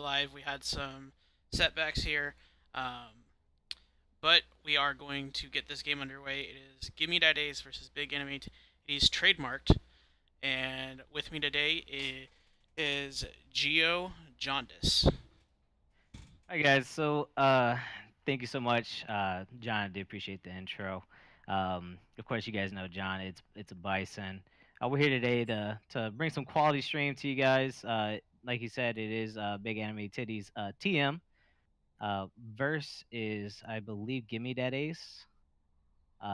live. We had some setbacks here, um, but we are going to get this game underway. It is Gimme That Ace versus Big Enemy. It is trademarked, and with me today is Geo Jaundice. Hi guys. Thank you so much, John. I do appreciate the intro. Of course, you guys know John. It's a bison. We're here today to bring some quality stream to you guys. Like you said, it is Big Anime Titties TM. Verse is, I believe, Gimme That Ace.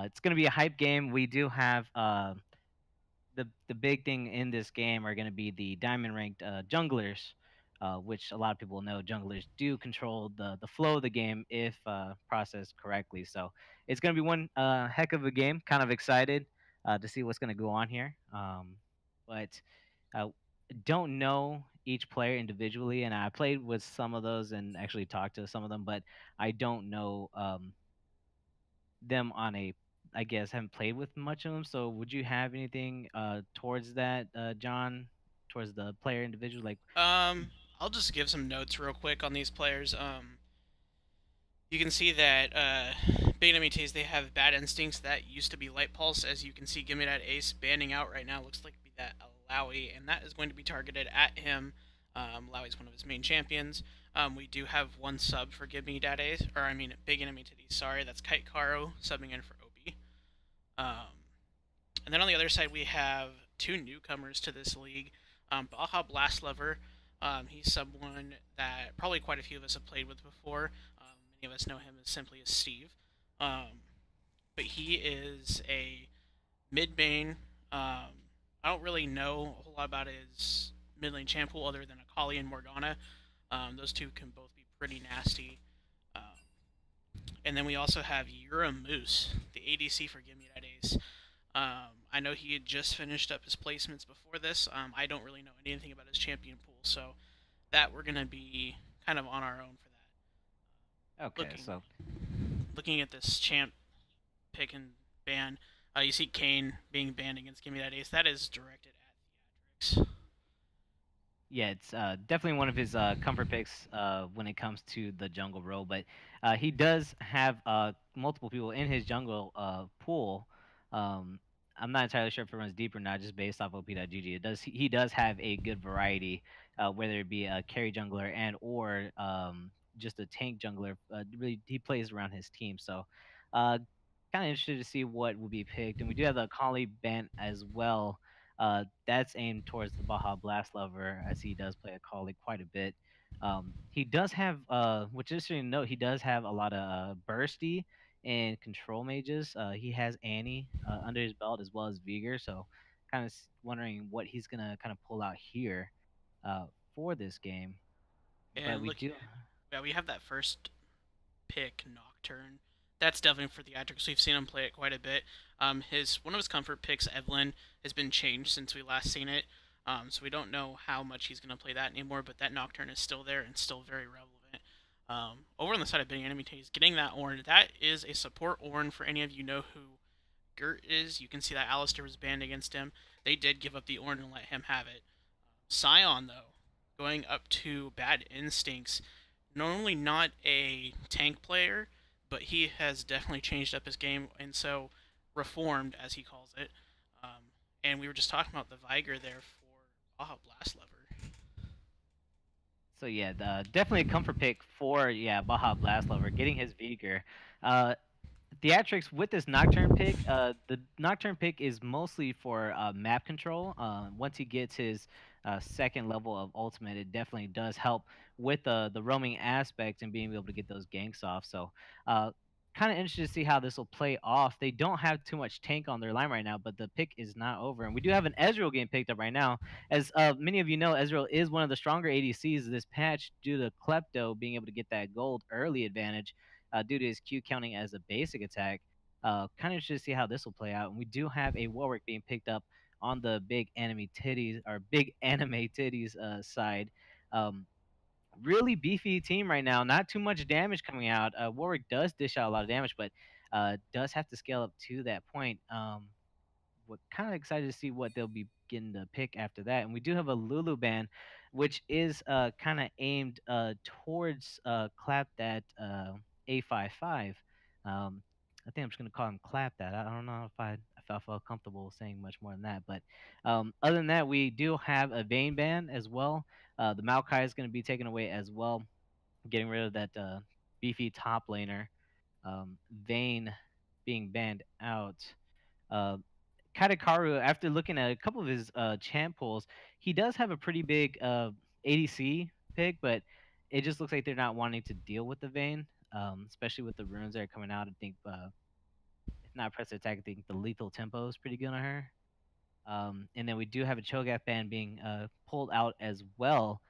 It's gonna be a hype game. We do have the big thing in this game are going to be the diamond ranked junglers, which a lot of people know junglers do control the flow of the game if processed correctly. So it's going to be one heck of a game. Kind of excited to see what's going to go on here. But uh, don't know each player individually, and I played with some of those and actually talked to some of them, but I don't know them on a I guess haven't played with much of them. So would you have anything towards that, John, towards the player individual? Like, Um, I'll just give some notes real quick on these players. You can see that Big Enemy they have bad instincts. That used to be Light Pulse. As you can see, Gimme That Ace banning out right now looks like to be that Lowy, and that is going to be targeted at him. Lowy's one of his main champions. We do have one sub for Gimme That Ace, or I mean Big Enemy Titties. Sorry, that's Kite Karo subbing in for OB. Um, and then on the other side, we have two newcomers to this league. Baja Blast Lover. He's someone that probably quite a few of us have played with before. Many of us know him as simply as Steve. Um, but he is a mid main. I don't really know a whole lot about his mid lane champ pool other than Akali and Morgana. Those two can both be pretty nasty. Um, and then we also have Yura Moose, the ADC for Gimme That Ace. I know he had just finished up his placements before this. I don't really know anything about his champion pool, so that we're gonna be kind of on our own for that. okay, so Looking at this champ pick and ban, you see Kane being banned against Gimme That Ace. That is directed at theatrics. yeah, it's definitely one of his comfort picks when it comes to the jungle role. But he does have multiple people in his jungle pool. Um, I'm not entirely sure if it runs deep or not, just based off OP.GG. He does have a good variety, whether it be a carry jungler and or just a tank jungler. Really, he plays around his team. So, kind of interested to see what will be picked. And we do have the Kali band as well. That's aimed towards the Baja Blast lover, as he does play a colleague quite a bit. He does have, which is interesting to note, he does have a lot of bursty and control mages. He has Annie under his belt as well as Vigor, so kind of wondering what he's gonna kind of pull out here uh, for this game. But And we look, do, yeah, we have that first pick, Nocturne. That's definitely for theatrics. We've seen him play it quite a bit. His one of his comfort picks, Evelyn, has been changed since we last seen it. So we don't know how much he's going to play that anymore, but that Nocturne is still there and still very relevant. Over on the side of Big Enemy Taze, getting that Ornn, that is a support Ornn for any of you know who Gert is. You can see that Alistair was banned against him. They did give up the Ornn and let him have it. Scion, though, going up to Bad Instincts, normally not a tank player, but he has definitely changed up his game and so reformed, as he calls it. And we were just talking about the Viger there for Baja Blast Lever. so yeah, definitely a comfort pick for Baja Blast lover getting his Vigor. Uh, Theatrics with this Nocturne pick, the Nocturne pick is mostly for map control. Once he gets his second level of ultimate, it definitely does help with the roaming aspect and being able to get those ganks off. So, uh, kind of interested to see how this will play off. They don't have too much tank on their line right now, but the pick is not over. And we do have an Ezreal game picked up right now. As many of you know, Ezreal is one of the stronger ADCs this patch due to Klepto being able to get that gold early advantage due to his Q counting as a basic attack. Kind of interested to see how this will play out. And we do have a Warwick being picked up on the big enemy titties or big anime titties side. Um, Really beefy team right now. Not too much damage coming out. Warwick does dish out a lot of damage, but does have to scale up to that point. We're kind of excited to see what they'll be getting to pick after that. And we do have a Lulu ban. which is kind of aimed towards clap that A55. Um, I think I'm just gonna call him clap that. I don't know if I felt comfortable saying much more than that, but other than that, we do have a Vayne ban as well. The Maokai is going to be taken away as well, getting rid of that beefy top laner. Vayne being banned out. Uh, Kadakaru, after looking at a couple of his champ pools, he does have a pretty big ADC pick, but it just looks like they're not wanting to deal with the Vayne, especially with the runes that are coming out. I think, if not press attack, I think the lethal tempo is pretty good on her. And then we do have a Cho'Gath ban being pulled out as well.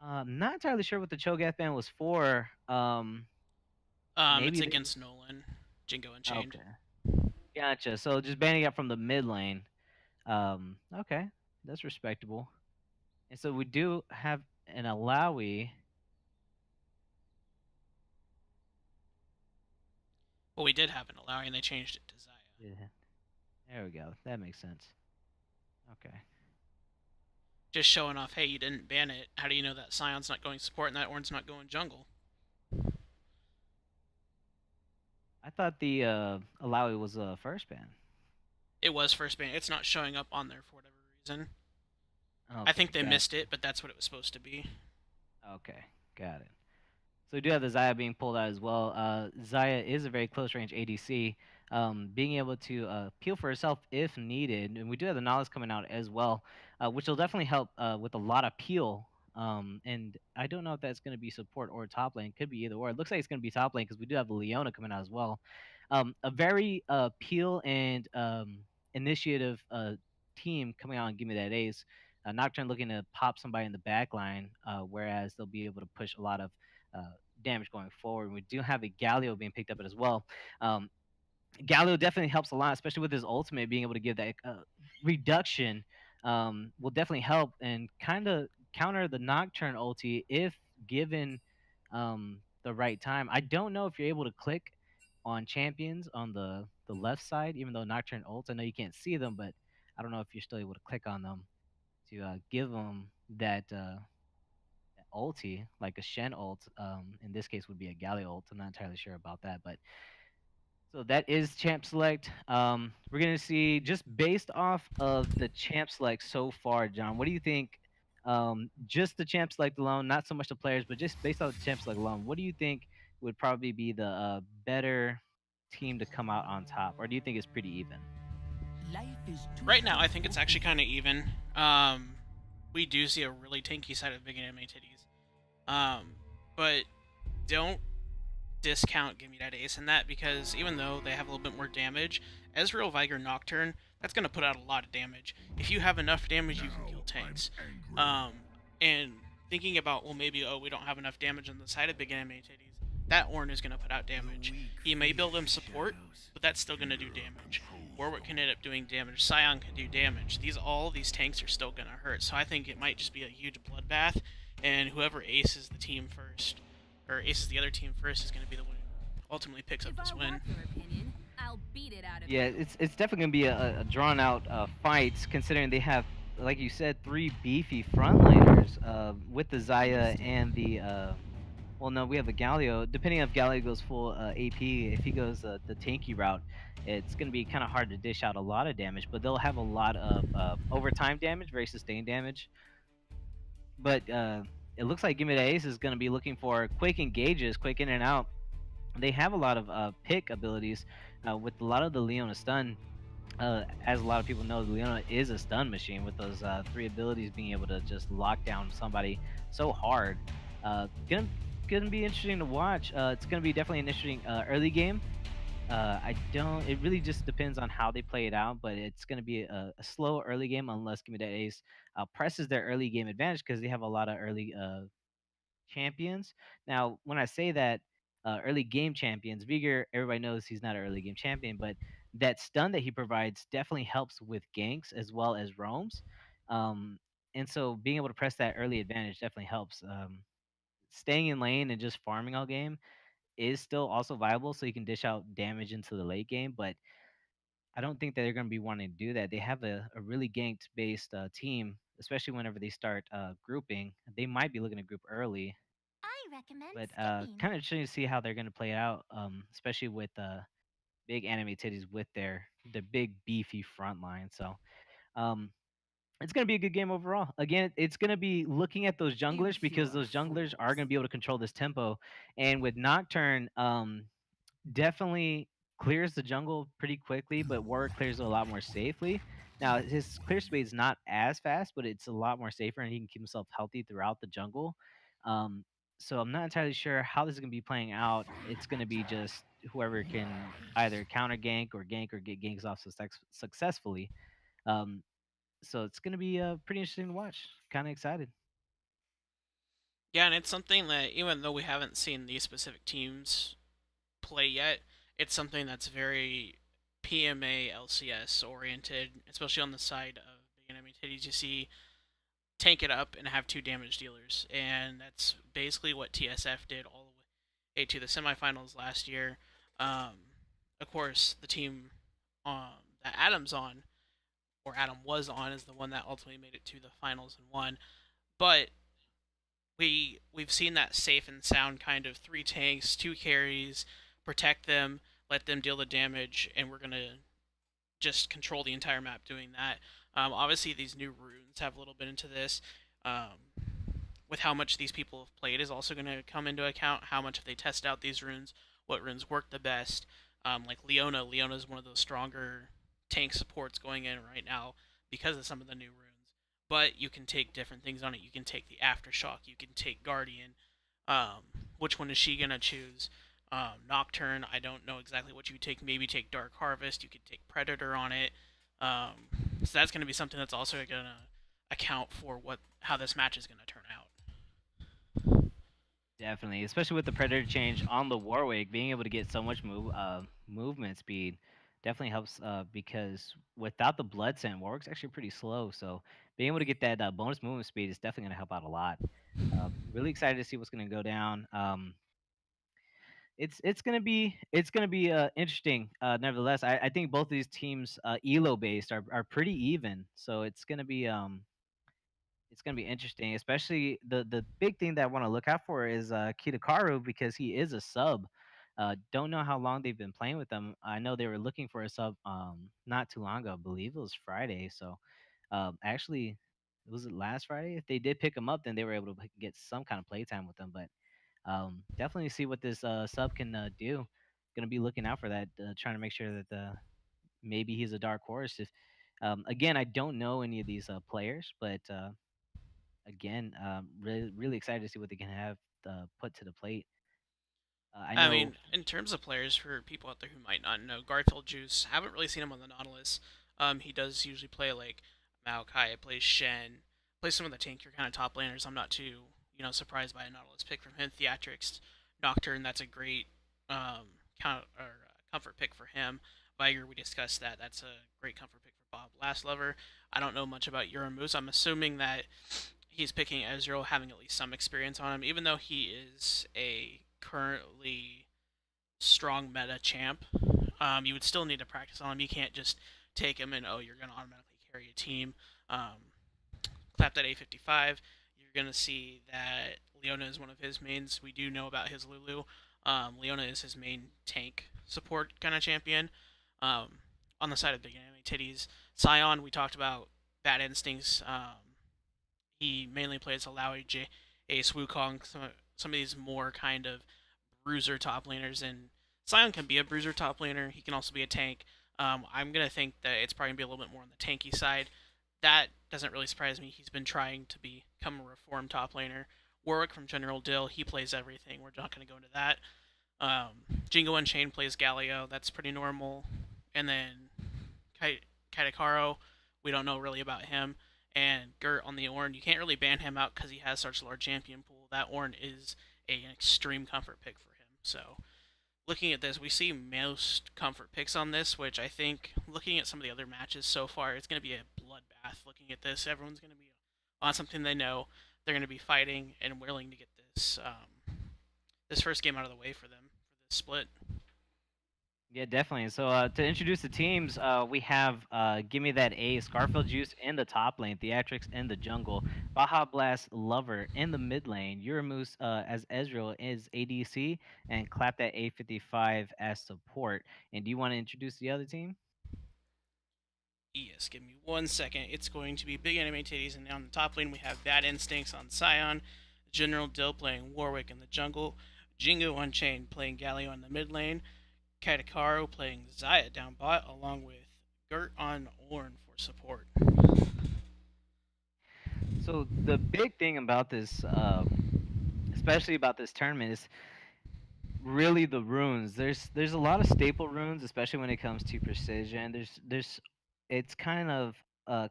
Not entirely sure what the Cho'Gath ban was for. It's Maybe they. against Nolan, Jingo Unchained. Okay, gotcha. So just banning it from the mid lane. Okay, that's respectable. And so we do have an Alawi. Well, we did have an Alawi, and they changed it to Zaya. Yeah, there we go. That makes sense. Okay. Just showing off, hey, you didn't ban it. How do you know that Scion's not going support and that Ornn's not going jungle? I thought the Alawi was first ban. It was first ban. It's not showing up on there for whatever reason. I Okay, think they got missed it, but that's what it was supposed to be. okay, got it. So we do have the Zaya being pulled out as well. Zaya is a very close range ADC, being able to peel for herself if needed, and we do have the knowledge coming out as well, which will definitely help with a lot of peel. And I don't know if that's going to be support or top lane. Could be either or. It looks like it's going to be top lane because we do have the Leona coming out as well. A very peel and initiative team coming out and give me that ace. Nocturne looking to pop somebody in the back line, whereas they'll be able to push a lot of uh, damage going forward. And we do have a Galio being picked up as well. Um, Galio definitely helps a lot, especially with his ultimate being able to give that reduction. Will definitely help and kind of counter the Nocturne ulti if given the right time. I don't know if you're able to click on champions on the left side, even though Nocturne ults. I know you can't see them, but I don't know if you're still able to click on them to give them that ulti, like a Shen ult. In this case, would be a Galio ult. I'm not entirely sure about that, but so that is champ select. We're gonna see just based off of the champ select so far, John. What do you think? Just the champ select alone, not so much the players, but just based off the champ select alone, what do you think would probably be the better team to come out on top, or do you think it's pretty even? Right now, I think it's actually kind of even. We do see a really tanky side of Big Anime Titties. But don't discount Gimme That Ace in that because even though they have a little bit more damage, Ezreal, Viger, Nocturne, that's going to put out a lot of damage. If you have enough damage, you can kill tanks. And thinking about, well, maybe, oh, we don't have enough damage on the side of Big Anime Titties, that Ornn is going to put out damage. He may build him support, but that's still going to do damage. Warwick can end up doing damage. Scion can do damage. All these tanks are still going to hurt. So I think it might just be a huge bloodbath, and whoever aces the team first, or aces the other team first, is going to be the one who ultimately picks up this win. Yeah, it's definitely gonna be a drawn out fight, considering they have, like you said, three beefy frontliners with the Zaya and the well, no, we have a Galio. Depending if Galio goes full AP, if he goes the tanky route, it's gonna be kind of hard to dish out a lot of damage. But they'll have a lot of overtime damage, very sustained damage. But it looks like Gimme the Ace is gonna be looking for quick engages, quick in and out. They have a lot of pick abilities with a lot of the Leona stun. As a lot of people know, Leona is a stun machine with those three abilities, being able to just lock down somebody so hard. Gonna be interesting to watch. It's gonna be definitely an interesting early game. I don't. It really just depends on how they play it out, but it's gonna be a slow early game unless Gimme That Ace presses their early game advantage because they have a lot of early champions. Now, when I say that early game champions, Vigor, everybody knows he's not an early game champion, but that stun that he provides definitely helps with ganks as well as roams. Um, and so being able to press that early advantage definitely helps. Staying in lane and just farming all game is still also viable, so you can dish out damage into the late game, but I don't think that they're going to be wanting to do that. They have a really ganked based team, especially whenever they start grouping. They might be looking to group early, I recommend but skipping. kind of interesting to see how they're going to play it out, especially with big anime titties with their big beefy front line. So um, it's going to be a good game overall. Again, it's going to be looking at those junglers because Impure those junglers are going to fools. be able to control this tempo. And with Nocturne, definitely clears the jungle pretty quickly, but Warwick clears it a lot more safely. Now his clear speed is not as fast, but it's a lot more safer, and he can keep himself healthy throughout the jungle. Um, so I'm not entirely sure how this is going to be playing out. It's going to be just whoever can either counter gank or get ganks off successfully. Um, so it's going to be pretty interesting to watch. Kind of excited. Yeah, and it's something that even though we haven't seen these specific teams play yet, it's something that's very PMA LCS oriented, especially on the side of big enemy titties. You see tank it up and have two damage dealers, and that's basically what TSF did all the way to the semifinals last year. Um, of course, the team that Adam's on, or Adam was on, is the one that ultimately made it to the finals and won. But we've seen that safe and sound kind of three tanks, two carries, protect them, let them deal the damage, and we're gonna just control the entire map doing that. Obviously, these new runes have a little bit into this. Um, with how much these people have played is also going to come into account. How much have they tested out these runes? What runes work the best? Like Leona. Leona is one of those stronger tank supports going in right now because of some of the new runes. But you can take different things on it. You can take the Aftershock. You can take Guardian. Um, which one is she gonna choose? Nocturne. I don't know exactly what you would take. Maybe take Dark Harvest. You could take Predator on it. Um, so that's gonna be something that's also gonna account for what how this match is gonna turn out. Definitely, especially with the predator change on the Warwick, being able to get so much movement speed definitely helps. Because without the blood scent, Warwick's actually pretty slow. So being able to get that bonus movement speed is definitely going to help out a lot. Really excited to see what's going to go down. It's gonna be interesting. Nevertheless, I think both of these teams, elo based, are pretty even. So it's gonna be interesting, especially the big thing that I want to look out for is Kitakaru because he is a sub. Don't know how long they've been playing with them. I know they were looking for a sub not too long ago. I believe it was Friday. So actually, was it last Friday? If they did pick him up, then they were able to get some kind of playtime with them. But definitely see what this sub can do. Gonna be looking out for that, trying to make sure that maybe he's a dark horse. If again, I don't know any of these players, but again, really excited to see what they can have put to the plate. I I know. mean, in terms of players, for people out there who might not know, Garfield Juice, haven't really seen him on the Nautilus. He does usually play like Maokai, plays Shen, plays some of the tankier kind of top laners. I'm not too, surprised by a Nautilus pick from him. Theatrics, Nocturne, that's a great comfort pick for him. Viger, we discussed that. That's a great comfort pick for Bob Lastlover. I don't know much about Euromoose. I'm assuming that he's picking Ezreal, having at least some experience on him, even though he is a currently strong meta champ. You would still need to practice on him. You can't just take him and you're gonna automatically carry a team. Clapped at A55, you're gonna see that Leona is one of his mains. We do know about his Lulu. Leona is his main tank support kind of champion. Um, on the side of big anime titties, Scion, we talked about bad instincts. He mainly plays Alawi, Ace, Wukong, some of these more kind of bruiser top laners, and Sion can be a bruiser top laner. He can also be a tank. I'm gonna think that it's probably gonna be a little bit more on the tanky side. That doesn't really surprise me. He's been trying to become a reformed top laner. Warwick from General Dill, he plays everything. We're not gonna go into that. Jingo Unchained plays Galio. That's pretty normal. And then Katakaro, we don't know really about him. And Gert on the Ornn, you can't really ban him out because he has such a large champion pool. That Ornn is an extreme comfort pick for him. So looking at this, we see most comfort picks on this, which I think looking at some of the other matches so far, it's going to be a bloodbath. Looking at this, everyone's going to be on something they know. They're going to be fighting and willing to get this first game out of the way for them for this split. Yeah, definitely. So to introduce the teams, we have Gimme That A, Scarfield Juice in the top lane, Theatrics in the jungle, Baja Blast Lover in the mid lane, Uramoose as Ezreal is ADC, and Clap That A55 as support. And do you want to introduce the other team? Yes, give me 1 second. It's going to be Big Anime Titties, and on the top lane we have Bad Instincts on Scion, General Dill playing Warwick in the jungle, Jingo Unchained playing Galio in the mid lane, Katakaro playing Zaya down bot, along with Gert on Ornn for support. So the big thing about this, especially about this tournament, is really the runes. There's a lot of staple runes, especially when it comes to precision. There's it's kind of a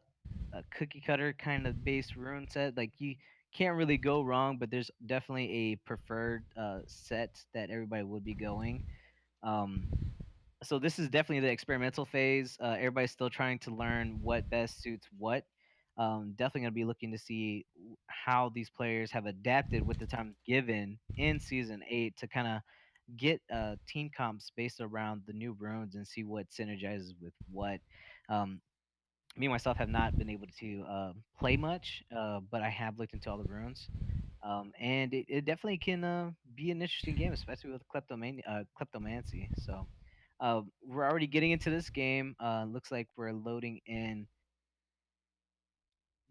cookie cutter kind of base rune set. Like you can't really go wrong, but there's definitely a preferred set that everybody would be going. Um, so this is definitely the experimental phase. Everybody's still trying to learn what best suits what. Definitely gonna be looking to see how these players have adapted with the time given in season 8 to kind of get team comps based around the new runes and see what synergizes with what. Um, Me myself have not been able to play much, but I have looked into all the runes, and it definitely can be an interesting game, especially with kleptomancy. So we're already getting into this game. Looks like we're loading in.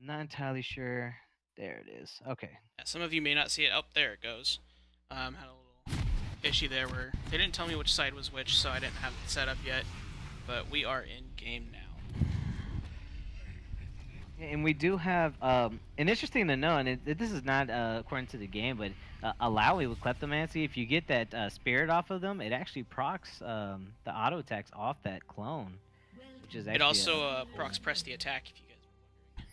Not entirely sure. There it is. Okay. Yeah, some of you may not see it. Up there it goes. Had a little issue there where they didn't tell me which side was which, so I didn't have it set up yet. But we are in game now. And we do have, and interesting to know, and this is not according to the game, but Alawi with Kleptomancy, if you get that spirit off of them, it actually procs the auto attacks off that clone, which is It actually also cool. procs press the attack if you guys were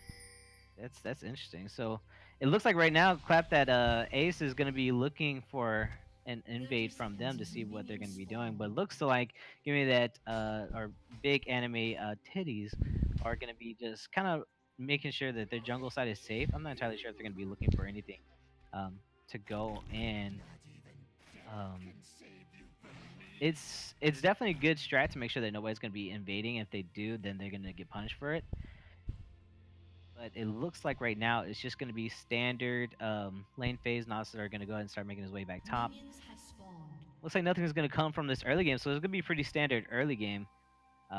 wondering. That's interesting. So it looks like right now, Clap that Ace is going to be looking for an invade from them to see what they're going to be doing. But looks like give me that our big anime titties are going to be just kind of making sure that their jungle side is safe. I'm not entirely sure if they're going to be looking for anything um, to go and. Um, it's definitely a good strat to make sure that nobody's going to be invading. If they do, then they're going to get punished for it. But it looks like right now it's just going to be standard lane phase. Nasser are going to go ahead and start making his way back top. Looks like nothing is going to come from this early game, so it's going to be pretty standard early game.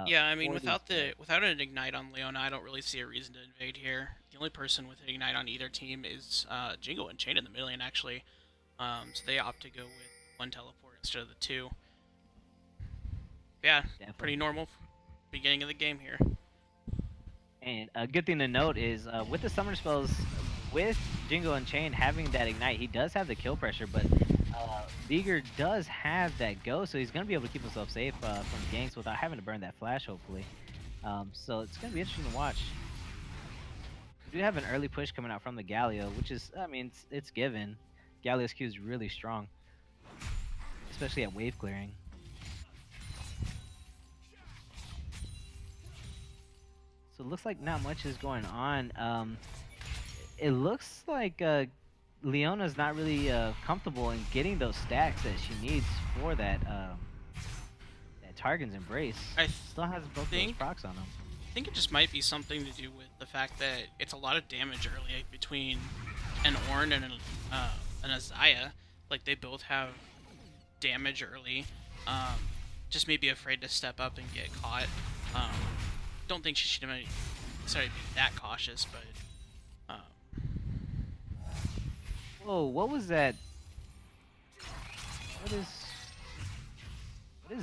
Yeah, I mean, For these players. without an ignite on Leona, I don't really see a reason to invade here. The only person with an ignite on either team is Jingo and Chain in the middle lane, actually. So they opt to go with one teleport instead of the two. Yeah, pretty Definitely. normal beginning of the game here. And a good thing to note is with the summoner spells, with Jingo Unchained having that ignite, he does have the kill pressure, but Beager does have that go, so he's going to be able to keep himself safe from ganks without having to burn that flash, hopefully. So it's going to be interesting to watch. We do have an early push coming out from the Galio, which is, I mean, it's given. Galio's Q is really strong, especially at wave clearing. So it looks like not much is going on. It looks like Leona's not really comfortable in getting those stacks that she needs for that Targon's Embrace. I Still has both of those think procs on him. think it just might be something to do with the fact that it's a lot of damage early between an Ornn and an Azaya. Like they both have damage early. Um, just maybe afraid to step up and get caught. Um, don't think she should have necessarily be that cautious, but Whoa, what was that? What is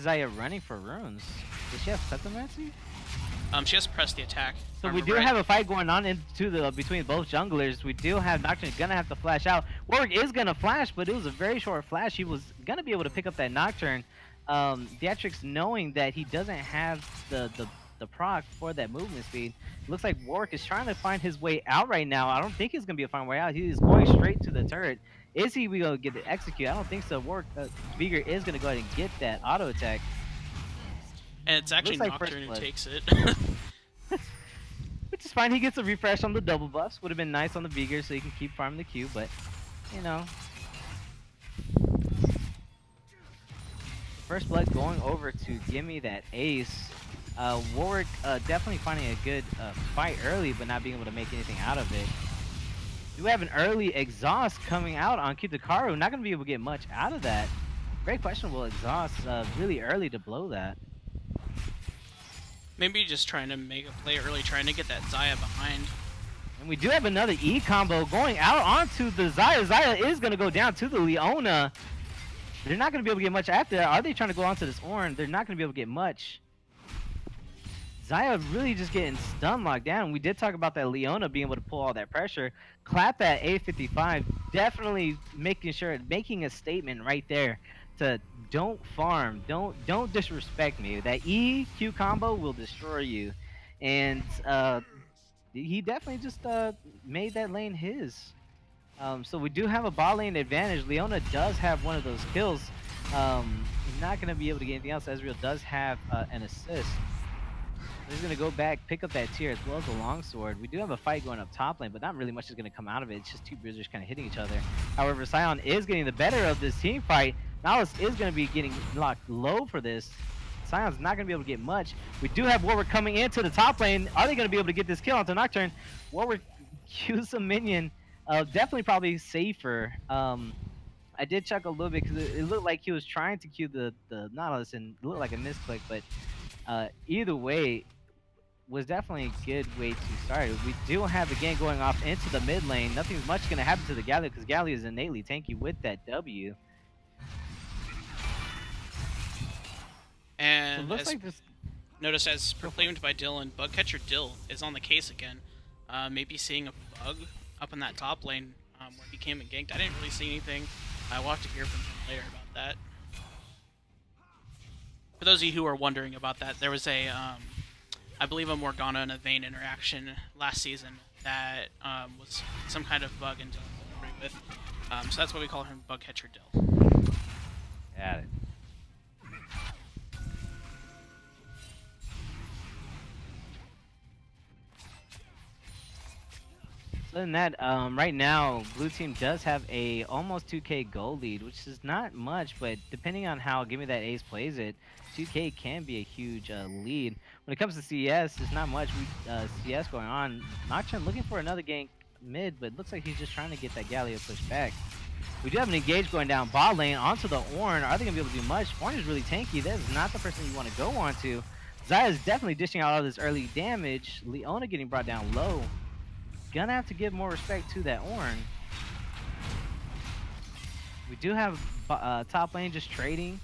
Zaya running for runes? Does she have Kleptomancy? she has to press the attack. If So I we remember do right. have a fight going on into the between both junglers. We do have Nocturne gonna have to flash out. Warwick is gonna flash, but it was a very short flash. He was gonna be able to pick up that Nocturne. Theatrix knowing that he doesn't have the proc for that movement speed. Looks like Warwick is trying to find his way out right now. I don't think he's gonna be a fine way out. He is going straight to the turret. Is he gonna get the execute? I don't think so. Warwick Beager is gonna go ahead and get that auto attack. And it's actually Looks like first Nocturne who blood. takes it. Which is fine. He gets a refresh on the double buffs. Would have been nice on the Beager so he can keep farming the Q, but you know, first blood going over to Gimme That Ace. Warwick definitely finding a good fight early, but not being able to make anything out of it. Do have an early exhaust coming out on Kitakaru. Not going to be able to get much out of that. Very questionable exhaust really early to blow that. Maybe just trying to make a play early, trying to get that Zaya behind. And we do have another E combo going out onto the Zaya. Zaya is going to go down to the Leona. They're not going to be able to get much after that. Are they trying to go onto this Ornn? They're not going to be able to get much. Zaya really just getting stun locked down. We did talk about that Leona being able to pull all that pressure. Clap at A55, definitely making a statement right there to don't farm, don't disrespect me. That EQ combo will destroy you, and he definitely just made that lane his. So we do have a bot lane advantage. Leona does have one of those kills. Not going to be able to get anything else. Ezreal does have an assist. He's going to go back, pick up that tier as well as the longsword. We do have a fight going up top lane, but not really much is going to come out of it. It's just two bruisers kind of hitting each other. However, Sion is getting the better of this team fight. Malice is going to be getting locked low for this. Sion's not going to be able to get much. We do have Warwick coming into the top lane. Are they going to be able to get this kill onto Nocturne? Warwick Q's a minion. Definitely probably safer. I did chuckle a little bit because it looked like he was trying to Q the Nautilus and it looked like a misclick, but either way, was definitely a good way to start. We do have the game going off into the mid lane. Nothing's much going to happen to the Galio because Galio is innately tanky with that W. And so looks like this... notice as proclaimed by Dylan, Bugcatcher Dill is on the case again. Maybe seeing a bug up in that top lane where he came and ganked. I didn't really see anything. I will have to hear from him later about that. For those of you who are wondering about that, there was a I believe a Morgana and a Vayne interaction last season that was some kind of bug and Dylan didn't agree with. So that's why we call him Bugcatcher Dill. Got it. Other than that, right now, blue team does have a almost 2K gold lead, which is not much, but depending on how Gimme That Ace plays it, 2K can be a huge lead. When it comes to CS, there's not much CS going on. Nocturne looking for another gank mid, but looks like he's just trying to get that Galio pushed back. We do have an engage going down bot lane onto the Ornn. Are they going to be able to do much? Ornn is really tanky. That is not the person you want to go onto. Zaya is definitely dishing out all this early damage. Leona getting brought down low. Gonna have to give more respect to that Ornn. We do have top lane just trading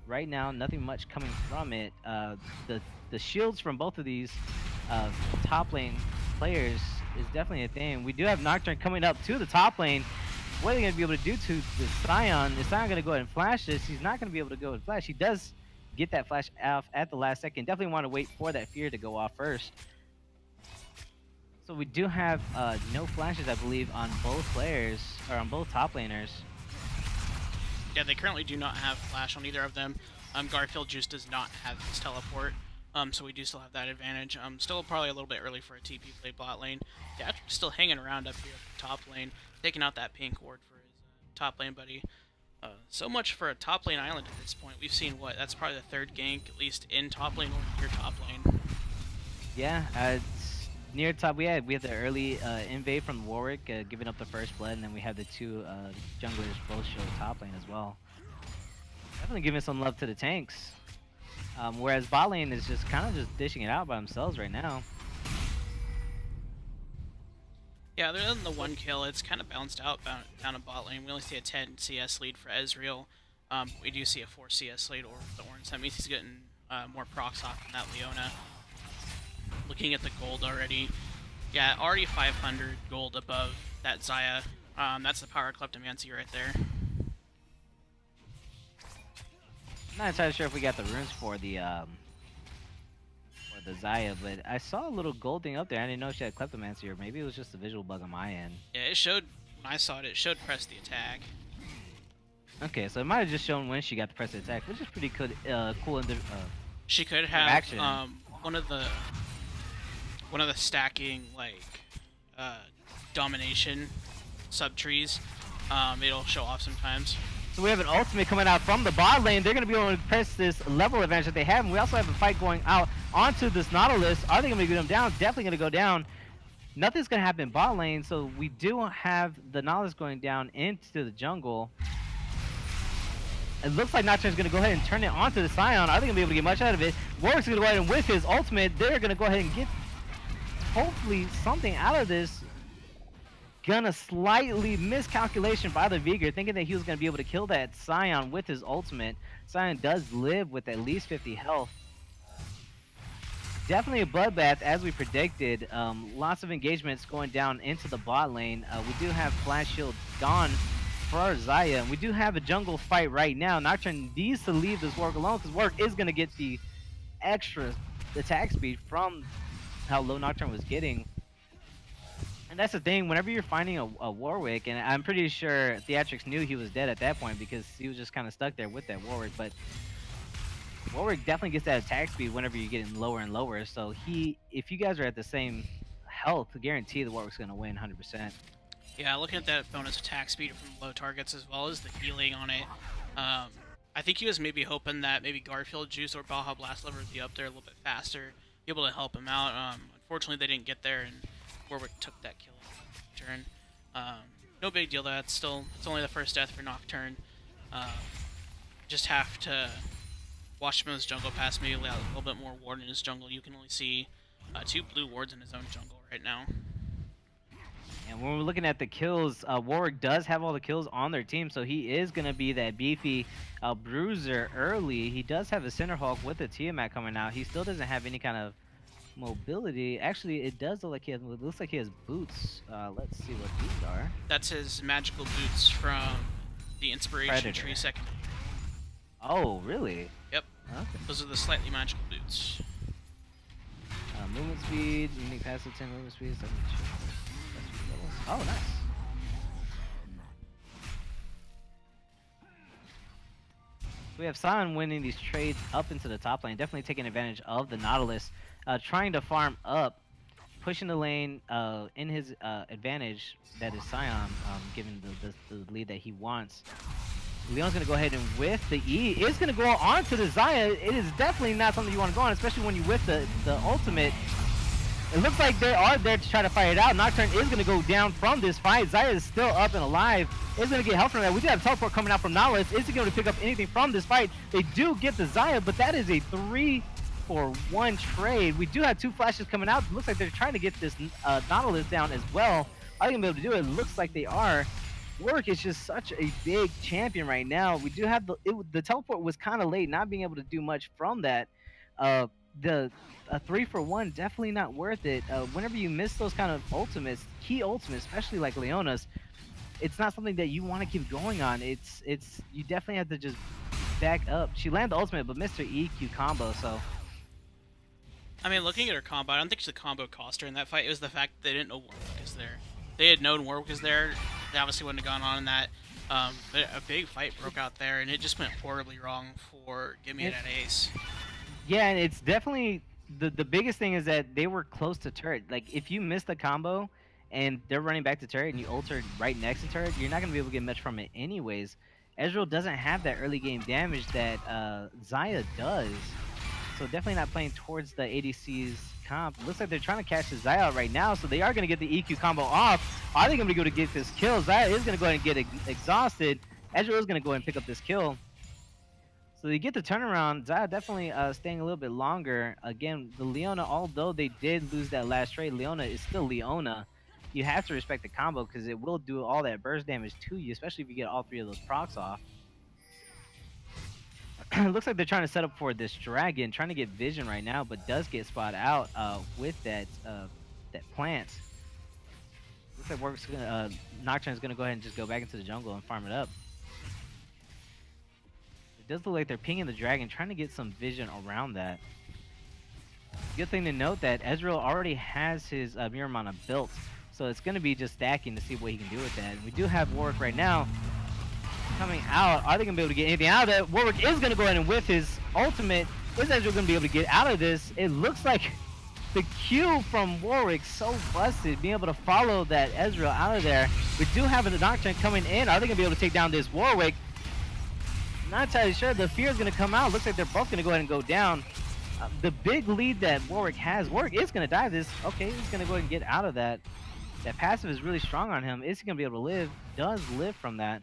right now. Nothing much coming from it. The shields from both of these top lane players is definitely a thing. We do have Nocturne coming up to the top lane. What are they going to be able to do to the Sion? Is Sion going to go ahead and flash this? He's not going to be able to go and flash. He does get that flash off at the last second. Definitely want to wait for that fear to go off first. So we do have no flashes, I believe, on both players, or on both top laners. Yeah, they currently do not have flash on either of them. Garfield Juice does not have his teleport, so we do still have that advantage. Still probably a little bit early for a TP play bot lane. Yeah, still hanging around up here at the top lane, taking out that pink ward for his top lane buddy. So much for a top lane island at this point. We've seen what? That's probably the third gank, at least in top lane or near top lane. Yeah, near top, we had the early invade from Warwick, giving up the first blood, and then we have the two junglers both show top lane as well. Definitely giving some love to the tanks. Whereas bot lane is just kind of just dishing it out by themselves right now. Yeah, other than the one kill, it's kind of balanced out down in bot lane. We only see a 10 CS lead for Ezreal. We do see a 4 CS lead over the Ornn, so that means he's getting more procs off than that Leona. Looking at the gold already, yeah, already 500 gold above that Zaya. That's the power Kleptomancy right there. I'm not entirely sure if we got the runes for the Zaya, but I saw a little gold thing up there. I didn't know she had Kleptomancy, or maybe it was just a visual bug on my end. Yeah, it showed, when I saw it, it showed press the attack. Okay, so it might have just shown when she got to press the attack, which is pretty good, cool. She could have one of the stacking like domination subtrees. it'll show off sometimes. So we have an ultimate coming out from the bot lane. They're going to be able to press this level advantage that they have. And we also have a fight going out onto this Nautilus. Are they going to get them down? Definitely going to go down. Nothing's going to happen in bot lane. So we do have the Nautilus going down into the jungle. It looks like Nocturne's going to go ahead and turn it onto the Scion. Are they going to be able to get much out of it? Warwick's going to go ahead and with his ultimate, they're going to go ahead and get hopefully something out of this. Gonna slightly miscalculation by the Vigor, thinking that he was gonna be able to kill that Scion with his ultimate. Scion does live with at least 50 health. Definitely a bloodbath as we predicted. Lots of engagements going down into the bot lane. We do have Flash Shield gone for Xayah. We do have a jungle fight right now. Nocturne needs to leave this Warwick alone because Warwick is gonna get the extra attack speed from how low Nocturne was getting. And that's the thing, whenever you're finding a Warwick, and I'm pretty sure Theatrix knew he was dead at that point because he was just kind of stuck there with that Warwick, but Warwick definitely gets that attack speed whenever you're getting lower and lower, so if you guys are at the same health, guarantee the Warwick's going to win 100%. Yeah, looking at that bonus attack speed from low targets as well as the healing on it, I think he was maybe hoping that maybe Garfield Juice or Baja Blast Lever would be up there a little bit faster, be able to help him out. Unfortunately, they didn't get there, and Warwick took that kill in turn. No big deal though, it's only the first death for Nocturne. Just have to watch him in his jungle pass, maybe a little bit more ward in his jungle. You can only see 2 blue wards in his own jungle right now. And when we're looking at the kills, Warwick does have all the kills on their team, so he is going to be that beefy bruiser early. He does have a Cinderhawk with a Tiamat coming out. He still doesn't have any kind of mobility. Actually, it does look like he has. It looks like he has boots. Let's see what these are. That's his magical boots from the Inspiration Predator. Tree second. Oh, really? Yep. Okay. Those are the slightly magical boots. Movement speed, unique passive 10 movement speed. Oh, nice. We have Scion winning these trades up into the top lane, definitely taking advantage of the Nautilus, trying to farm up, pushing the lane in his advantage, that is Scion, given the lead that he wants. Leon's going to go ahead and whiff the E. It's going to go on to the Xayah. It is definitely not something you want to go on, especially when you whiff the ultimate. It looks like they are there to try to fight it out. Nocturne is going to go down from this fight. Xayah is still up and alive. Is going to get help from that. We do have teleport coming out from Nautilus. Is he going to pick up anything from this fight? They do get the Xayah, but that is a 3-for-1 trade. We do have 2 flashes coming out. It looks like they're trying to get this Nautilus down as well. Are they going to be able to do it? It looks like they are. Warwick is just such a big champion right now. We do have the teleport was kind of late, not being able to do much from that. A 3-for-1 definitely not worth it. Whenever you miss those kind of ultimates, key ultimates, especially like Leona's, it's not something that you want to keep going on. It's you definitely have to just back up. She landed the ultimate, but missed her EQ combo. So I mean, looking at her combo, I don't think the combo cost her in that fight. It was the fact that they didn't know Warwick is there. If they had known Warwick was there, they obviously wouldn't have gone on in that. But a big fight broke out there, and it just went horribly wrong for Gimme That Ace. Yeah, and it's definitely the biggest thing is that they were close to turret. Like, if you miss the combo and they're running back to turret and you ulted right next to turret, you're not going to be able to get much from it anyways. Ezreal doesn't have that early game damage that Xayah does. So definitely not playing towards the ADC's comp. Looks like they're trying to catch the Xayah out right now, so they are going to get the EQ combo off. Are they going to be able to get this kill? Xayah is going to go ahead and get exhausted. Ezreal is going to go ahead and pick up this kill. So they get the turnaround. Xayah definitely staying a little bit longer. Again, the Leona, although they did lose that last trade, Leona is still Leona. You have to respect the combo because it will do all that burst damage to you, especially if you get all 3 of those procs off. Looks like they're trying to set up for this dragon, trying to get vision right now, but does get spot out with that plant. Looks like Warwick's gonna, Nocturne's gonna go ahead and just go back into the jungle and farm it up. It does look like they're pinging the dragon, trying to get some vision around that. Good thing to note that Ezreal already has his Miramana built, so it's gonna be just stacking to see what he can do with that. And we do have Warwick right now coming out. Are they gonna be able to get anything out of that? Warwick is gonna go ahead and whiff his ultimate. Is Ezreal gonna be able to get out of this? It looks like the Q from Warwick so busted, being able to follow that Ezreal out of there. We do have a Nocturne coming in. Are they gonna be able to take down this Warwick? Not entirely sure. The fear is gonna come out. Looks like they're both gonna go ahead and go down. The big lead that Warwick has, Warwick is gonna die this. Okay, he's gonna go ahead and get out of that. That passive is really strong on him. Is he gonna be able to live? Does live from that.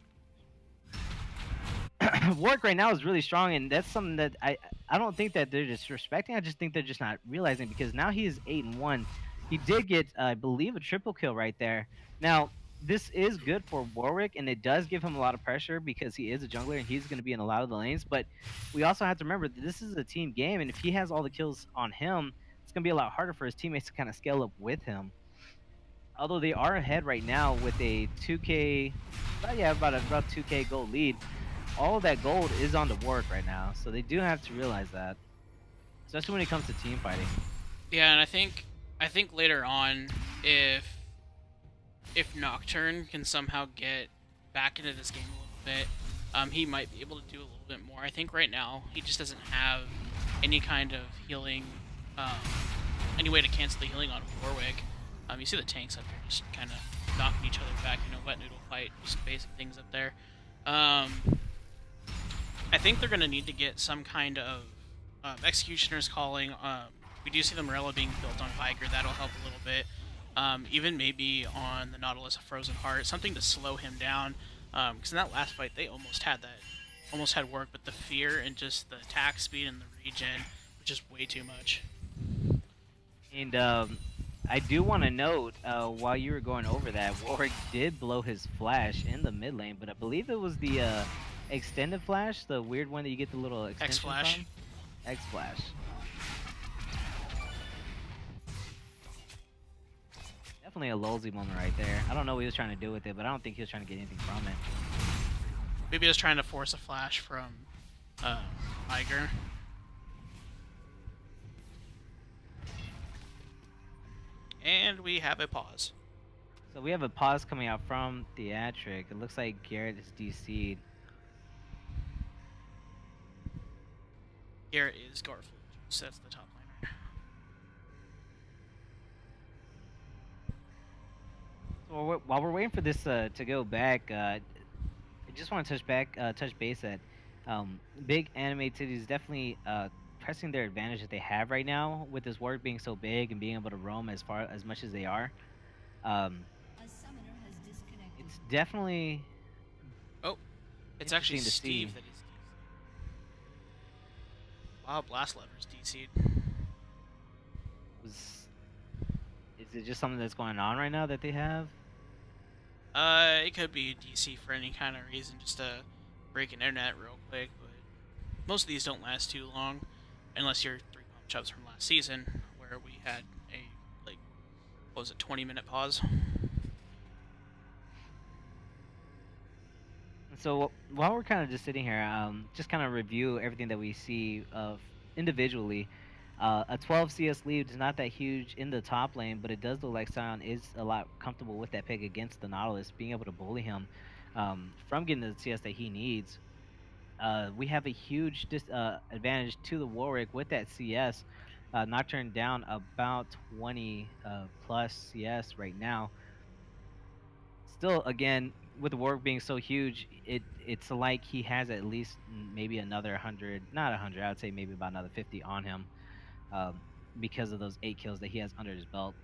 Warwick right now is really strong, and that's something that I don't think that they're disrespecting. I just think they're just not realizing, because now he is 8-1. He did get, I believe, a triple kill right there. Now, this is good for Warwick, and it does give him a lot of pressure because he is a jungler and he's going to be in a lot of the lanes. But we also have to remember that this is a team game, and if he has all the kills on him, it's going to be a lot harder for his teammates to kind of scale up with him. Although they are ahead right now with a 2K, about 2K gold lead. All of that gold is on the Warwick right now, so they do have to realize that, especially when it comes to team fighting. Yeah, and I think later on, if Nocturne can somehow get back into this game a little bit, he might be able to do a little bit more. I think right now he just doesn't have any kind of healing, any way to cancel the healing on Warwick. You see the tanks up there just kind of knocking each other back, wet noodle fight, just basic things up there. I think they're going to need to get some kind of Executioner's Calling. We do see the Morello being built on Viger. That'll help a little bit. Even maybe on the Nautilus of Frozen Heart, something to slow him down. Because in that last fight, they almost had work, but the fear and just the attack speed and the regen was just way too much. And I do want to note, while you were going over that, Warwick did blow his flash in the mid lane, but I believe it was the extended flash, the weird one that you get the little extension X-Flash. from. X-Flash. Definitely a lulzy moment right there. I don't know what he was trying to do with it, but I don't think he was trying to get anything from it. Maybe he was trying to force a flash from Iger. And we have a pause. So we have a pause coming out from Theatric. It looks like Garrett is DC'd. Garrett is Garfield, so that's the top liner. So while we're waiting for this to go back, I just want to touch base that big anime titties definitely pressing their advantage that they have right now with this work being so big and being able to roam as much as they are. It's definitely. Oh, it's actually to Steve see. that is. Wow, Blast Lever's DC'd. Is it just something that's going on right now that they have? It could be DC for any kind of reason, just to break an internet real quick, but most of these don't last too long, unless you're 3 pump chubbs from last season, where we had a, what was it, 20-minute pause. So while we're kind of just sitting here, just kind of review everything that we see individually. A 12 CS lead is not that huge in the top lane, but it does look like Sion is a lot comfortable with that pick against the Nautilus, being able to bully him from getting the CS that he needs. We have a huge advantage to the Warwick with that CS. Nocturne down about 20 plus CS right now. Still, again, with the Warwick being so huge, it's like he has at least maybe another 100, not 100, I would say maybe about another 50 on him, because of those 8 kills that he has under his belt.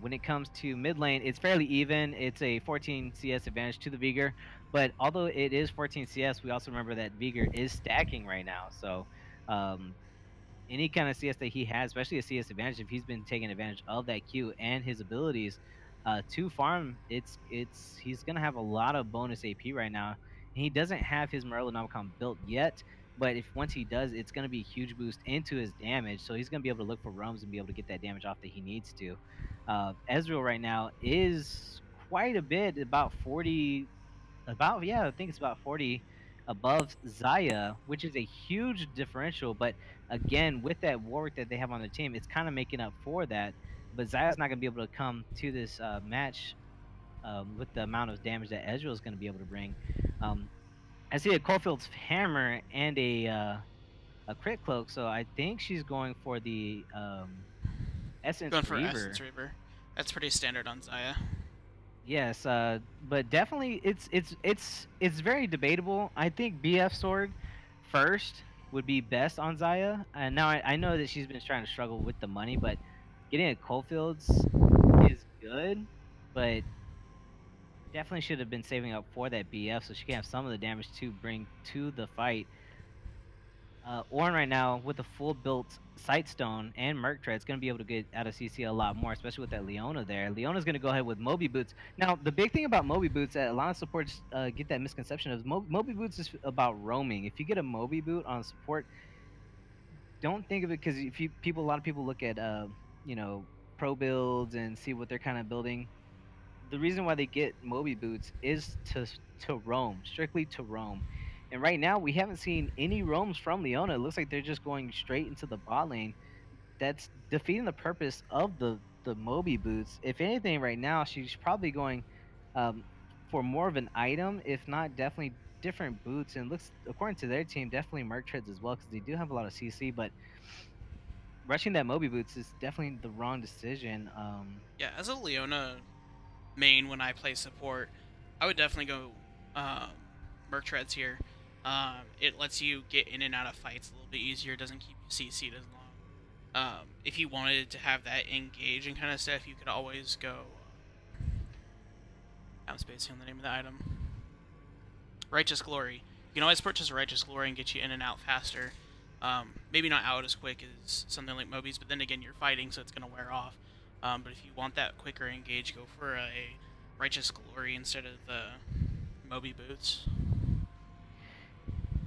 When it comes to mid lane, it's fairly even. It's a 14 CS advantage to the Vigor, but although it is 14 CS, we also remember that Vigor is stacking right now. So any kind of CS that he has, especially a CS advantage, if he's been taking advantage of that Q and his abilities to farm, he's gonna have a lot of bonus AP right now. And he doesn't have his Morello Nomicon built yet, but once he does, it's gonna be a huge boost into his damage. So he's gonna be able to look for roams and be able to get that damage off that he needs to. Ezreal right now is quite a bit, about 40, I think it's about 40 above Zaya, which is a huge differential. But again, with that Warwick that they have on the team, it's kind of making up for that. But Zaya's not going to be able to come to this match with the amount of damage that Ezreal is going to be able to bring. I see a Caulfield's Hammer and a crit cloak, so I think she's going for the Essence Going for Essence Reaver. Reaver. That's pretty standard on Zaya. Yes, but definitely it's very debatable. I think BF Sword first would be best on Zaya. And now I know that she's been trying to struggle with the money, but getting a Coalfields is good, but definitely should have been saving up for that BF so she can have some of the damage to bring to the fight. Ornn right now with a full built Sightstone and Merc Tread is going to be able to get out of CC a lot more, especially with that Leona there. Leona's going to go ahead with Moby Boots. Now, the big thing about Moby Boots that a lot of supports get that misconception is Moby Boots is about roaming. If you get a Moby Boot on support, don't think of it because if you people, a lot of people look at you know pro builds and see what they're kind of building. The reason why they get Moby Boots is to roam, strictly to roam. And right now we haven't seen any roams from Leona. It looks like they're just going straight into the bot lane. That's defeating the purpose of the Moby Boots. If anything, right now she's probably going um, for more of an item, if not definitely different boots. And looks according to their team, definitely Merc Treads as well because they do have a lot of CC. But rushing that Moby Boots is definitely the wrong decision. Yeah, as a Leona main when I play support, I would definitely go um, Merc Treads here. It lets you get in and out of fights a little bit easier. Doesn't keep you CC'd as long. If you wanted to have that engaging kind of stuff, you could always go. I'm spacing on the name of the item. Righteous Glory. You can always purchase Righteous Glory and get you in and out faster. Maybe not out as quick as something like Moby's, but then again, you're fighting, so it's going to wear off. But if you want that quicker engage, go for a Righteous Glory instead of the Moby Boots.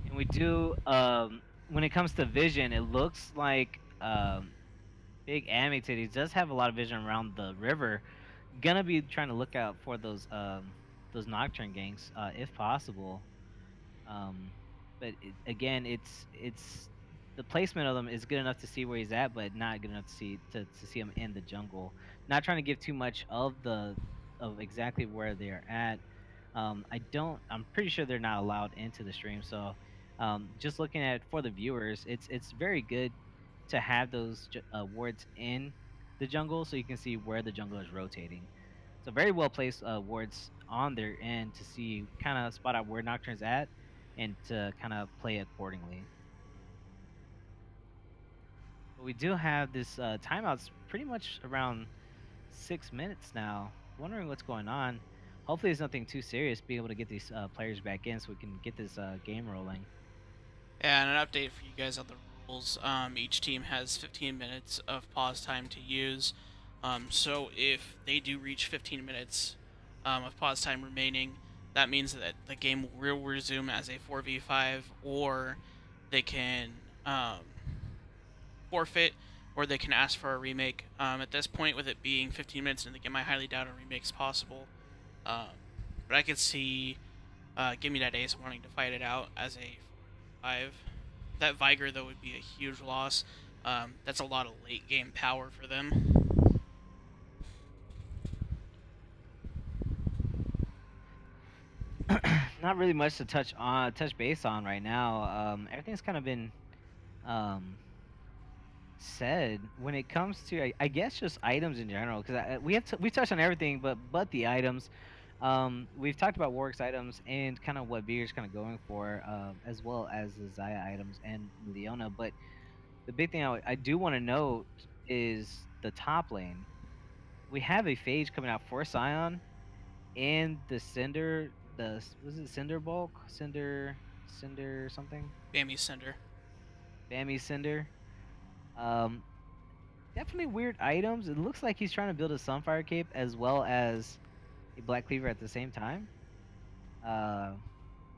And we do when it comes to vision, it looks like Big Amy Titties does have a lot of vision around the river. Gonna be trying to look out for those nocturne ganks if possible. Um, but again, it's the placement of them is good enough to see where he's at, but not good enough to see him in the jungle. Not trying to give too much of exactly where they're at. I don't. I'm pretty sure they're not allowed into the stream. So, just looking at it for the viewers, it's very good to have those wards in the jungle so you can see where the jungle is rotating. So very well placed wards on their end to see kind of spot out where Nocturne's at and to kind of play accordingly. But we do have this timeouts pretty much around 6 minutes now. Wondering what's going on. Hopefully, it's nothing too serious. Be able to get these players back in so we can get this game rolling. And an update for you guys on the rules. Each team has 15 minutes of pause time to use. So if they do reach 15 minutes of pause time remaining, that means that the game will resume as a 4v5, or they can forfeit, or they can ask for a remake. At this point, with it being 15 minutes in the game, I highly doubt a remake's possible. But I could see Give Me That Ace wanting to fight it out as a 5. That Viger, though, would be a huge loss. That's a lot of late game power for them. Not really much to touch base on right now. Everything's kind of been said when it comes to I guess just items in general because we touched on everything but the items. We've talked about Warwick's items and kind of what Beer's kind of going for, as well as the Zaya items and Leona. But the big thing I do want to note is the top lane. We have a phage coming out for Scion and the Cinder. Was it Cinder Bulk? Cinder something? Bammy Cinder. Bammy Cinder. Um, Definitely weird items. It looks like he's trying to build a Sunfire Cape as well as a Black Cleaver at the same time. Uh,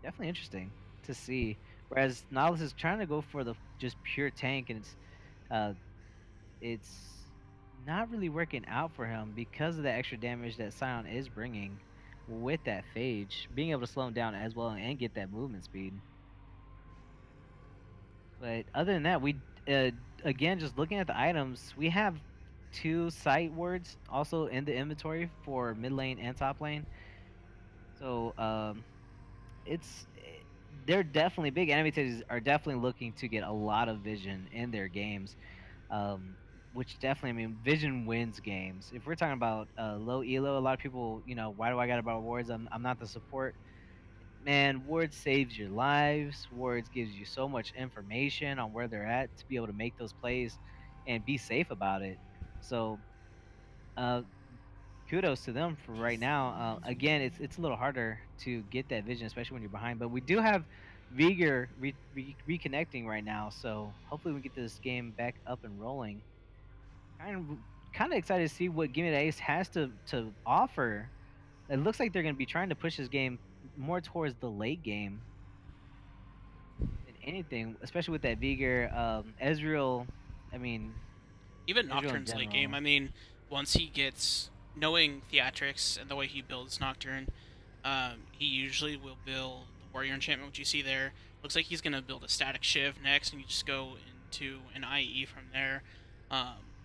Definitely interesting to see. Whereas Nautilus is trying to go for the just pure tank, and uh, it's not really working out for him because of the extra damage that Scion is bringing with that Phage, being able to slow him down as well and get that movement speed. But other than that, we again just looking at the items, we have 2 sight words also in the inventory for mid lane and top lane. So it's they're definitely big enemy are definitely looking to get a lot of vision in their games. Um, which definitely, I mean, vision wins games. If we're talking about low elo, a lot of people, why do I got about wards? I'm not the support. Man, wards saves your lives. Wards gives you so much information on where they're at to be able to make those plays and be safe about it. So, uh, kudos to them for right now. Again, it's a little harder to get that vision, especially when you're behind. But we do have Vigor reconnecting right now, so hopefully we get this game back up and rolling. Kind of kind of excited to see what Gimme the Ace has to offer. It looks like they're going to be trying to push this game more towards the late game than anything, especially with that Vigor. Ezreal, I mean, Even Ezreal in Nocturne's late game. general. I mean, once he gets knowing Theatrics and the way he builds Nocturne, he usually will build the Warrior enchantment, which you see there. Looks like he's gonna build a Static Shiv next, and you just go into an IE from there.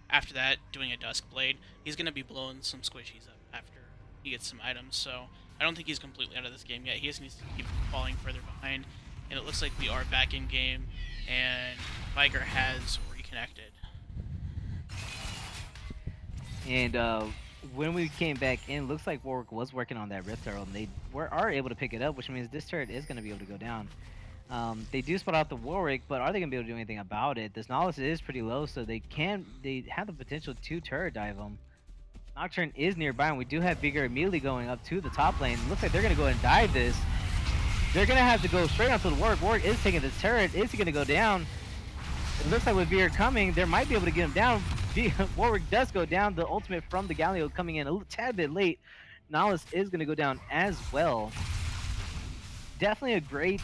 After that, doing a Dusk Blade, he's gonna be blowing some squishies up after he gets some items. So I don't think he's completely out of this game yet. He just needs to keep falling further behind. And it looks like we are back in game, and Viger has reconnected. And when we came back in, looks like Warwick was working on that Rift Herald, and are able to pick it up, which means this turret is going to be able to go down. They do spot out the Warwick, but are they going to be able to do anything about it? This knowledge is pretty low, so they have the potential to turret dive them. Nocturne is nearby, and we do have Vigor immediately going up to the top lane. Looks like they're going to go ahead and dive this. They're going to have to go straight onto the Warwick. Warwick is taking this turret. Is he going to go down? It looks like with Vigor coming, they might be able to get him down. Warwick does go down. The ultimate from the Galio coming in a little tad bit late. Nahus is going to go down as well. Definitely a great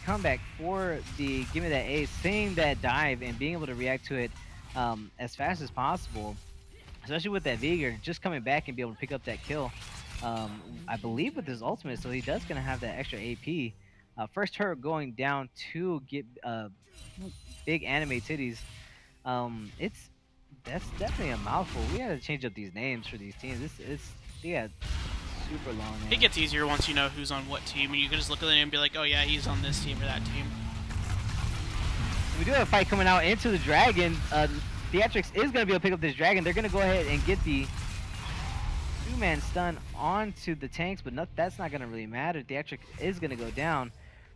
comeback for the Gimme That Ace. Seeing that dive and being able to react to it as fast as possible, especially with that Vigor just coming back and be able to pick up that kill. I believe with his ultimate, so he does going to have that extra AP. First turret going down to get big anime titties. That's definitely a mouthful. We gotta change up these names for these teams. They got super long names. It gets easier once you know who's on what team, and you can just look at the name and be like, oh yeah, he's on this team or that team. We do have a fight coming out into the dragon. Theatrics is gonna be able to pick up this dragon. They're gonna go ahead and get the two-man stun onto the tanks, but that's not gonna really matter. Theatrics is gonna go down,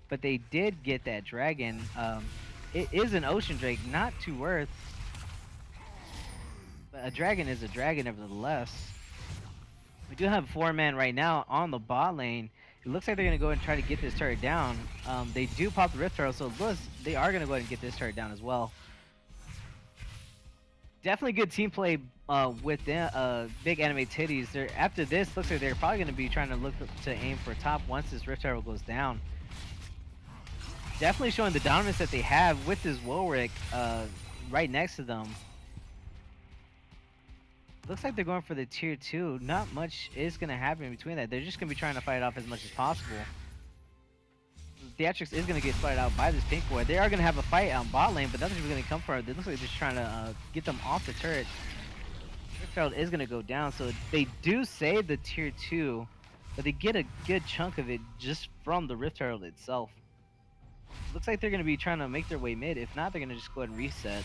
but they did get that dragon. It is an ocean drake, not too worth. But a dragon is a dragon nevertheless. We do have 4-man right now on the bot lane. It looks like they're going to go and try to get this turret down. They do pop the Rift Herald, so they are going to go ahead and get this turret down as well. Definitely good team play with them, big anime titties. After this, looks like they're probably going to be trying to look to aim for top once this Rift Herald goes down. Definitely showing the dominance that they have with this Warwick right next to them. Looks like they're going for the tier 2. Not much is going to happen in between that. They're just going to be trying to fight it off as much as possible. Theatrics is going to get spotted out by this pink boy. They are going to have a fight on bot lane, but nothing's really going to come from it. It looks like they're just trying to get them off the turret. Riftchild is going to go down, so they do save the tier 2, but they get a good chunk of it just from the Rift Herald itself. Looks like they're going to be trying to make their way mid. If not, they're going to just go ahead and reset.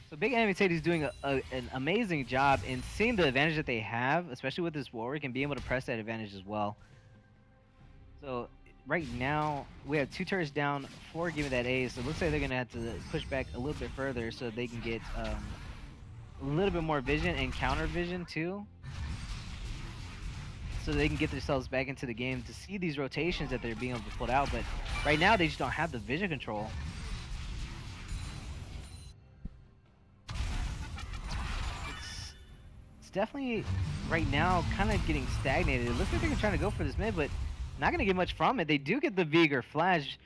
So Big Enemy Tate is doing an amazing job in seeing the advantage that they have, especially with this Warwick, and being able to press that advantage as well. So right now, we have 2 turrets down for Gimme That Ace. So it looks like they're going to have to push back a little bit further so they can get a little bit more vision and counter vision too. So they can get themselves back into the game to see these rotations that they're being able to put out. But right now, they just don't have the vision control. It's definitely, right now, kind of getting stagnated. It looks like they're trying to go for this mid, but not going to get much from it. They do get the Vigor Flash.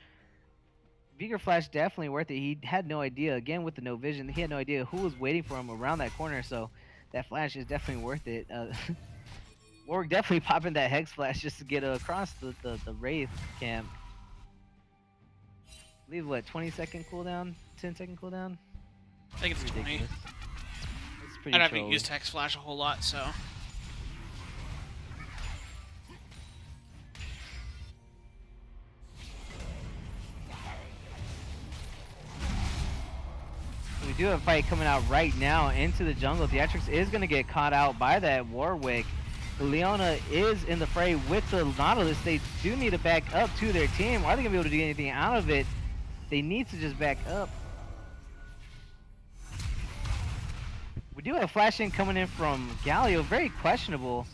Vigor Flash definitely worth it. He had no idea, again with the no vision, he had no idea who was waiting for him around that corner, so that Flash is definitely worth it. Warwick definitely popping that Hex Flash just to get across the Wraith camp. I believe, what, 20-second cooldown? 10-second cooldown? I think it's 20. It's pretty I haven't trolly. used Hex Flash a whole lot, so. do have a fight coming out right now into the jungle. Theatrix is going to get caught out by that Warwick. Leona is in the fray with the Nautilus. They do need to back up to their team. Are they going to be able to do anything out of it? They need to just back up. We do have a flash in coming in from Galio. Very questionable.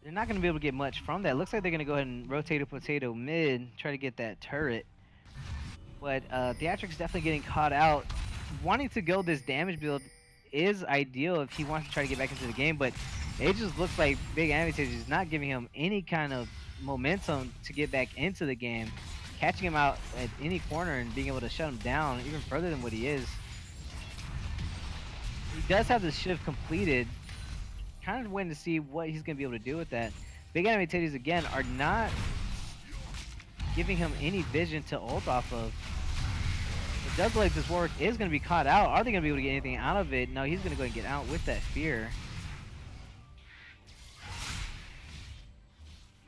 They're not going to be able to get much from that. Looks like they're going to go ahead and rotate a potato mid, try to get that turret. But Theatrix definitely getting caught out. Wanting to go this damage build is ideal if he wants to try to get back into the game, but it just looks like Big Advantage is not giving him any kind of momentum to get back into the game. Catching him out at any corner and being able to shut him down even further than what he is. He does have the shift completed. Kind of waiting to see what he's going to be able to do with that. Big Anime Titties, again, are not giving him any vision to ult off of. It does look like this Warwick is going to be caught out. Are they going to be able to get anything out of it? No, he's going to go and get out with that fear.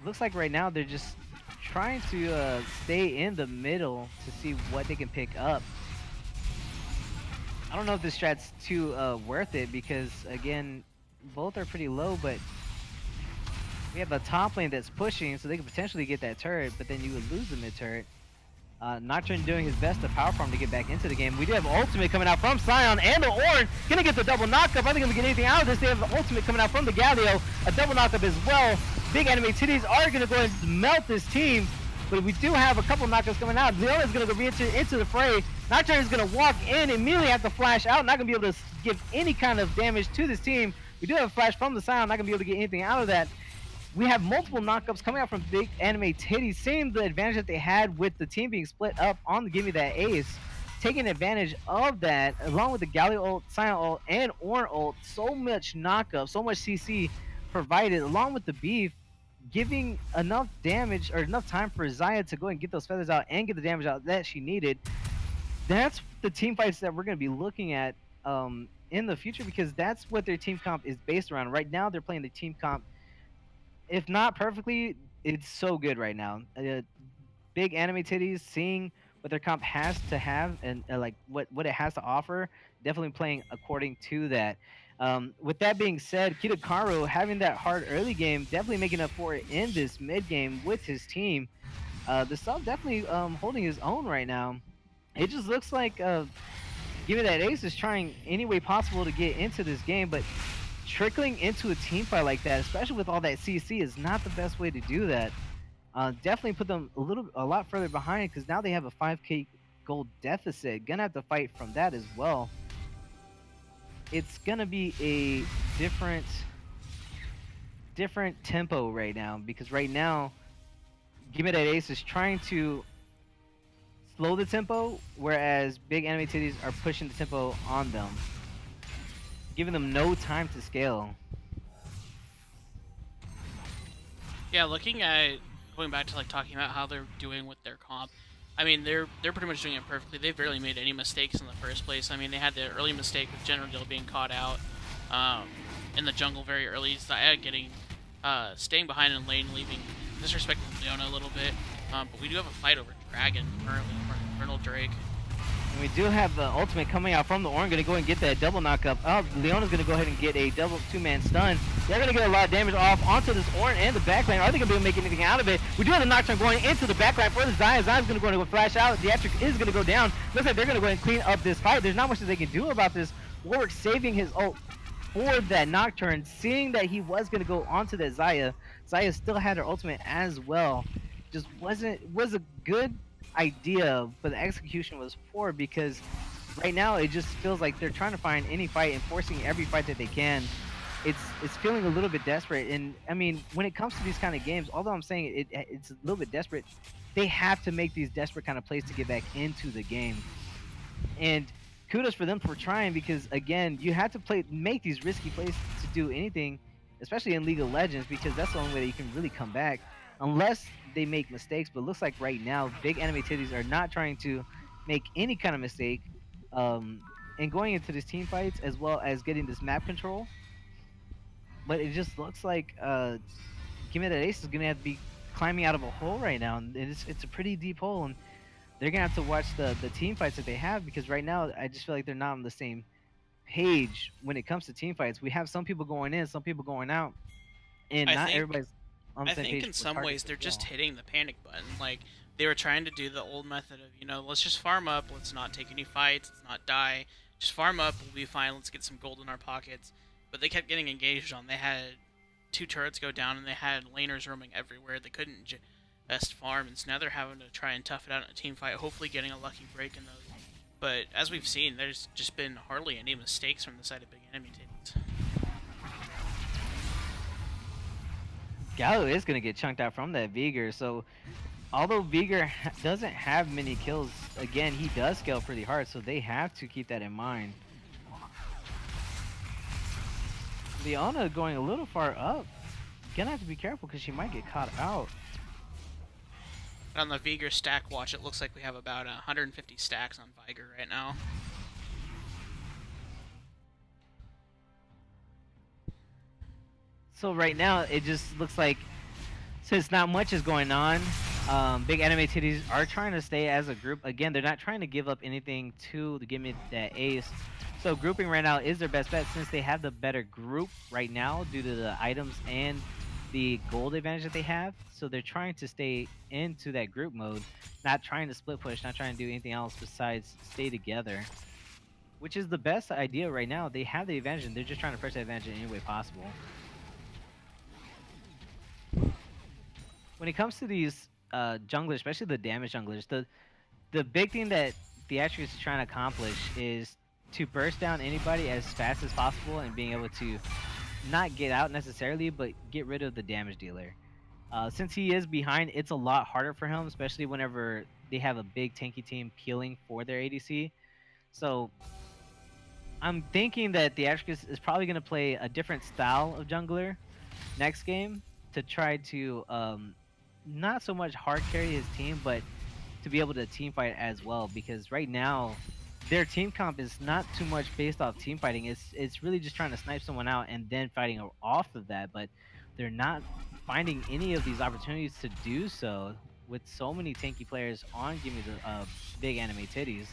Looks like right now they're just trying to stay in the middle to see what they can pick up. I don't know if this strat's too worth it because, again, both are pretty low, but we have a top lane that's pushing, so they could potentially get that turret, but then you would lose the mid turret. Nocturne doing his best to power farm to get back into the game. We do have ultimate coming out from Sion and the Ornn. Gonna get the double knockup. I think gonna get anything out of this. They have the ultimate coming out from the Galio. A double knockup as well. Big Anime Titties are gonna go ahead and melt this team. But we do have a couple knockups coming out. Leona's gonna go into the fray. Nocturne is gonna walk in, immediately have to flash out. Not gonna be able to give any kind of damage to this team. We do have a flash from the Sion. Not gonna be able to get anything out of that. We have multiple knockups coming out from Big Anime Titties, seeing the advantage that they had with the team being split up on the Gimme That Ace, taking advantage of that, along with the Galio ult, Sion ult, and Ornn ult. So much knockup, so much CC provided, along with the beef, giving enough damage or enough time for Xayah to go and get those feathers out and get the damage out that she needed. That's the team fights that we're going to be looking at in the future, because that's what their team comp is based around. Right now, they're playing the team comp. If not perfectly, it's so good right now. Big Anime Titties, seeing what their comp has to have and like what it has to offer, definitely playing according to that. With that being said, Kitakaru having that hard early game, definitely making up for it in this mid game with his team. The sub definitely holding his own right now. It just looks like Gimme That Ace is trying any way possible to get into this game, but trickling into a team fight like that, especially with all that CC, is not the best way to do that. Definitely put them a lot further behind, because now they have a 5k gold deficit. Gonna have to fight from that as well. It's gonna be a different tempo right now, because right now Gimme That Ace is trying to slow the tempo, whereas Big Anime Titties are pushing the tempo on them, giving them no time to scale. Yeah, looking at going back to like talking about how they're doing with their comp, I mean they're pretty much doing it perfectly. They've barely made any mistakes in the first place. I mean, they had the early mistake with General Dill being caught out in the jungle very early. Xayah getting staying behind in lane, leaving disrespecting Leona a little bit. But we do have a fight over Dragon currently in front of Colonel Drake. And we do have the ultimate coming out from the Ornn, gonna go and get that double knockup. Oh, Leona's gonna go ahead and get a double two-man stun. They're gonna get a lot of damage off onto this Ornn and the backline. Are they gonna be able to make anything out of it? We do have the Nocturne going into the backline for the Xayah. Xayah's gonna go and flash out. Theatric is gonna go down. Looks like they're gonna go ahead and clean up this fight. There's not much that they can do about this. Warwick saving his ult for that Nocturne, seeing that he was gonna go onto that Xayah. Xayah still had her ultimate as well. Just was a good idea, but the execution was poor, because right now it just feels like they're trying to find any fight and forcing every fight that they can. It's feeling a little bit desperate, and I mean, when it comes to these kind of games, although I'm saying it's a little bit desperate, they have to make these desperate kind of plays to get back into the game. And kudos for them for trying, because again, you have to make these risky plays to do anything, especially in League of Legends, because that's the only way that you can really come back, unless they make mistakes. But it looks like right now Big Anime Titties are not trying to make any kind of mistake, and going into these team fights, as well as getting this map control. But it just looks like Gimme That Ace is gonna have to be climbing out of a hole right now, and it's a pretty deep hole, and they're gonna have to watch the team fights that they have, because right now I just feel like they're not on the same page when it comes to team fights. We have some people going in, some people going out, and I not think everybody's on the I same think page in for some targets ways as they're just well. hitting the panic button. Like they were trying to do the old method of, let's just farm up, let's not take any fights, let's not die, just farm up, we'll be fine, let's get some gold in our pockets. But they kept getting engaged on. They had two turrets go down and they had laners roaming everywhere. They couldn't just farm, and so now they're having to try and tough it out in a team fight, hopefully getting a lucky break in those. But as we've seen, there's just been hardly any mistakes from the side of big enemy teams. Gallo is gonna get chunked out from that Vigor, so although Vigor doesn't have many kills, again, he does scale pretty hard, so they have to keep that in mind. Leona going a little far up. Gonna have to be careful because she might get caught out. On the Vigor stack watch, it looks like we have about 150 stacks on Vigor right now. So right now, it just looks like, since not much is going on, big anime titties are trying to stay as a group. Again, they're not trying to give up anything to give me that ace. So grouping right now is their best bet, since they have the better group right now due to the items and the gold advantage that they have. So they're trying to stay into that group mode, not trying to split push, not trying to do anything else besides stay together, which is the best idea right now. They have the advantage and they're just trying to press that advantage in any way possible. When it comes to these junglers, especially the damage junglers, the big thing that Theatrix is trying to accomplish is to burst down anybody as fast as possible and being able to not get out necessarily, but get rid of the damage dealer. Since he is behind, it's a lot harder for him, especially whenever they have a big tanky team peeling for their ADC. So I'm thinking that Theatrix is probably going to play a different style of jungler next game to try to not so much hard carry his team, but to be able to team fight as well. Because right now, their team comp is not too much based off team fighting. It's really just trying to snipe someone out and then fighting off of that. But they're not finding any of these opportunities to do so with so many tanky players on Give Me the Big Anime Titties.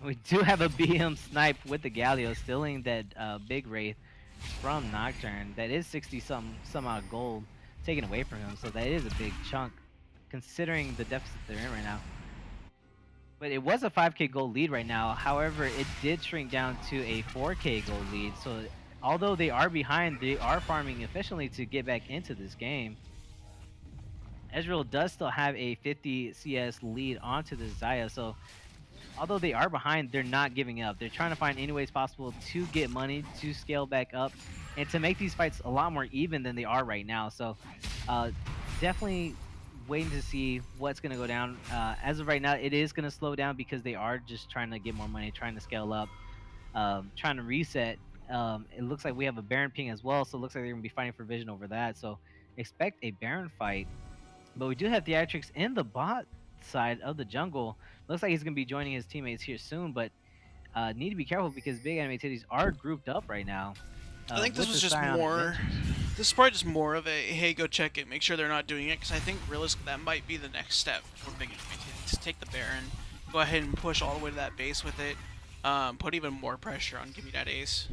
We do have a BM snipe with the Galio, stealing that big Wraith from Nocturne. That is 60 some odd gold taken away from him, so that is a big chunk considering the deficit they're in right now. But it was a 5k gold lead right now. However, it did shrink down to a 4k gold lead. So although they are behind, they are farming efficiently to get back into this game. Ezreal does still have a 50 CS lead onto the Xayah, so although they are behind, they're not giving up. They're trying to find any ways possible to get money, to scale back up, and to make these fights a lot more even than they are right now. So definitely waiting to see what's going to go down. As of right now, it is going to slow down because they are just trying to get more money, trying to scale up, trying to reset. It looks like we have a Baron ping as well, so it looks like they're going to be fighting for vision over that. So expect a Baron fight. But we do have Theatrix in the bot side of the jungle. Looks like he's going to be joining his teammates here soon, but need to be careful because big anime titties are grouped up right now. I think this was just Scion more. advantage. This is probably just more of a hey, go check it, make sure they're not doing it, because I think realistically that might be the next step for big enemy teams. Take the Baron, go ahead and push all the way to that base with it, put even more pressure on Give Me That Ace.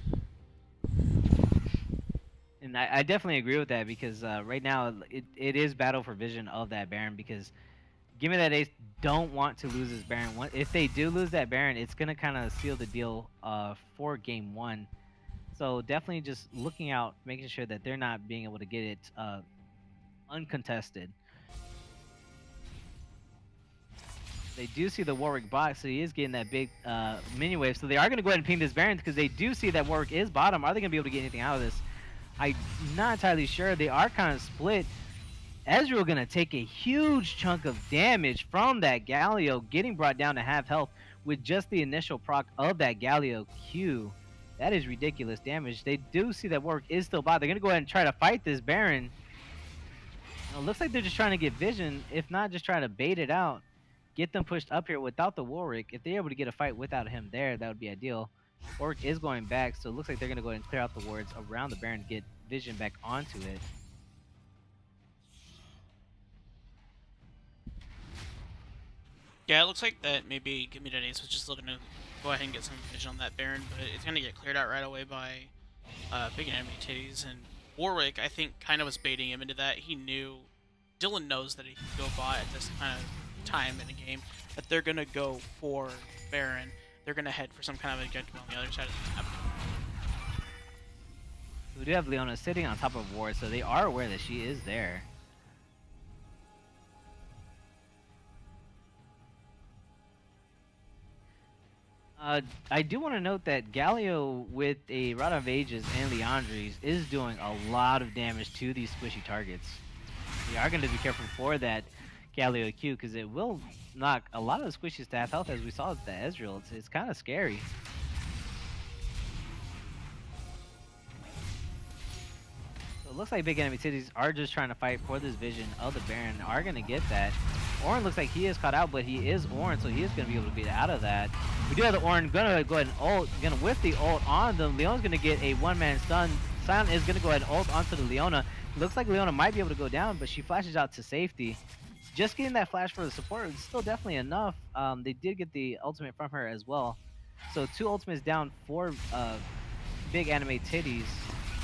And I definitely agree with that because right now it is battle for vision of that Baron because Give Me That Ace don't want to lose this Baron. If they do lose that Baron, it's going to kind of seal the deal for game one. So definitely just looking out, making sure that they're not being able to get it uncontested. They do see the Warwick box, so he is getting that big minion wave. So they are going to go ahead and ping this Baron because they do see that Warwick is bottom. Are they going to be able to get anything out of this? I'm not entirely sure. They are kind of split. Ezreal going to take a huge chunk of damage from that Galio, getting brought down to half health with just the initial proc of that Galio Q. That is ridiculous damage. They do see that Warwick is still bot. They're going to go ahead and try to fight this Baron. It looks like they're just trying to get vision, if not just trying to bait it out. Get them pushed up here without the Warwick. If they're able to get a fight without him there, that would be ideal. Warwick is going back, so it looks like they're going to go ahead and clear out the wards around the Baron to get vision back onto it. Yeah, it looks like that maybe Gimme That Ace was just looking to go ahead and get some vision on that Baron, but it's going to get cleared out right away by Big Enemy Titties. And Warwick, I think, kind of was baiting him into that. He knew, Dylan knows that he can go bot at this kind of time in a game, that they're going to go for Baron. They're going to head for some kind of objective on the other side of the map. We do have Leona sitting on top of Ward, so they are aware that she is there. I do want to note that Galio with a Rod of Ages and Leandries is doing a lot of damage to these squishy targets. We are going to be careful for that Galio Q because it will knock a lot of the squishies to half health, as we saw with the Ezreal. It's kind of scary. So it looks like Big Enemy Cities are just trying to fight for this vision of the Baron, are going to get that. Orin looks like he is caught out, but he is Orin, so he is going to be able to get out of that. We do have the Orin going to go ahead and ult, going to whiff the ult on them. Leona's going to get a one-man stun. Sion is going to go ahead and ult onto the Leona. Looks like Leona might be able to go down, but she flashes out to safety. Just getting that flash for the support is still definitely enough. They did get the ultimate from her as well. So 2 ultimates down for Big Anime Titties.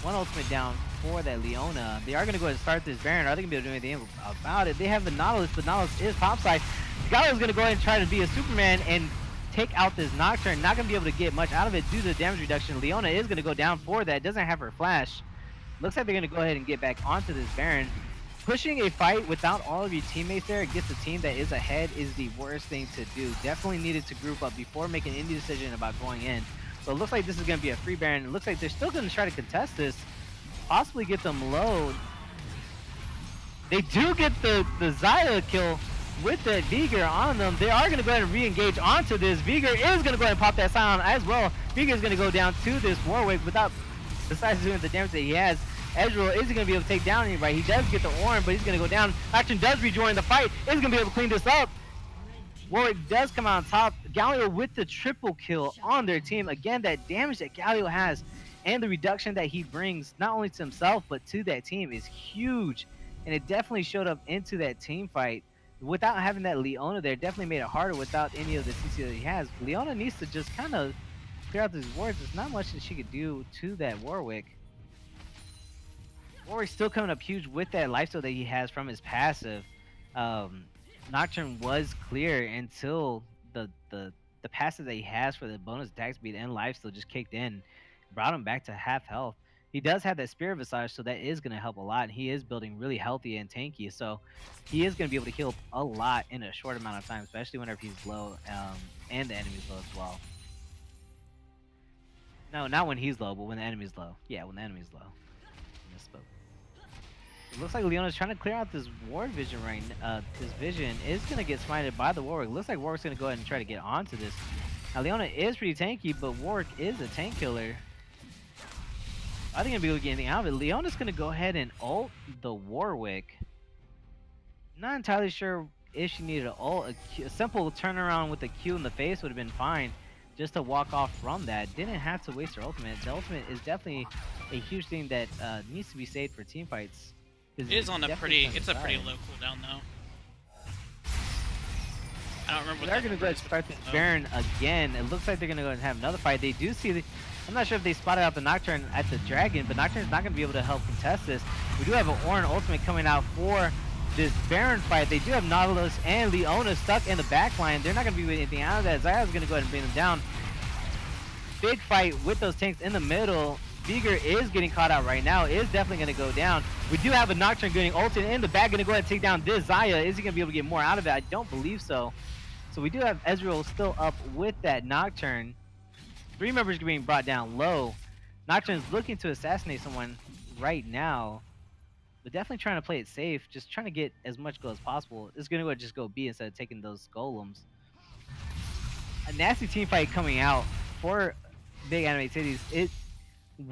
1 ultimate down for that Leona. They are going to go ahead and start this Baron. Are they going to be able to do anything about it? They have the Nautilus, but Nautilus is topside. Galio's going to go ahead and try to be a Superman and take out this Nocturne. Not going to be able to get much out of it due to the damage reduction. Leona is going to go down for that. Doesn't have her flash. Looks like they're going to go ahead and get back onto this Baron. Pushing a fight without all of your teammates there against a team that is ahead is the worst thing to do. Definitely needed to group up before making any decision about going in. So it looks like this is going to be a free Baron. It looks like they're still going to try to contest this. Possibly get them low. They do get the Xayah kill with that Vigor on them. They are going to go ahead and re-engage onto this. Vigor is going to go ahead and pop that Sion as well. Vigor is going to go down to this Warwick without, besides doing the damage that he has. Ezreal isn't going to be able to take down anybody. He does get the Orin, but he's going to go down. Action does rejoin the fight. Is going to be able to clean this up. Warwick does come out on top. Galio with the triple kill on their team. Again, that damage that Galio has and the reduction that he brings, not only to himself, but to that team is huge. And it definitely showed up into that team fight. Without having that Leona there, definitely made it harder without any of the CC that he has. Leona needs to just kind of clear out these wards. There's not much that she could do to that Warwick. Warwick's still coming up huge with that lifesteal that he has from his passive. Nocturne was clear until the passive that he has for the bonus attack speed and lifesteal just kicked in. Brought him back to half health. He does have that Spirit Visage, so that is going to help a lot. And he is building really healthy and tanky, so he is going to be able to heal a lot in a short amount of time, especially whenever he's low and the enemy's low as well. No, not when he's low, but when the enemy's low. Yeah, when the enemy's low. I misspoke. It looks like Leona's trying to clear out this ward vision right now. This vision is going to get smited by the Warwick. Looks like Warwick's going to go ahead and try to get onto this. Now, Leona is pretty tanky, but Warwick is a tank killer. I think I'm going to be able to get anything out of it. Leona's going to go ahead and ult the Warwick. Not entirely sure if she needed an ult. A simple turnaround with a Q in the face would have been fine just to walk off from that. Didn't have to waste her ultimate. The ultimate is definitely a huge thing that needs to be saved for team fights. It is on a pretty, it's a pretty low cooldown though. I don't remember what they're going to go ahead and start this Baron again. It looks like they're going to go ahead and have another fight. They do see the... I'm not sure if they spotted out the Nocturne at the Dragon, but Nocturne's not going to be able to help contest this. We do have an Orin ultimate coming out for this Baron fight. They do have Nautilus and Leona stuck in the back line. They're not going to be with anything out of that. Xayah's going to go ahead and bring them down. Big fight with those tanks in the middle. Vigor is getting caught out right now. Is definitely going to go down. We do have a Nocturne getting ulted in the back. Going to go ahead and take down this Xayah. Is he going to be able to get more out of it? I don't believe so. So we do have Ezreal still up with that Nocturne. 3 members being brought down low. Nocturne's looking to assassinate someone right now, but definitely trying to play it safe, just trying to get as much gold as possible. It's going to just go B instead of taking those golems. A nasty team fight coming out for Big Anime Cities. It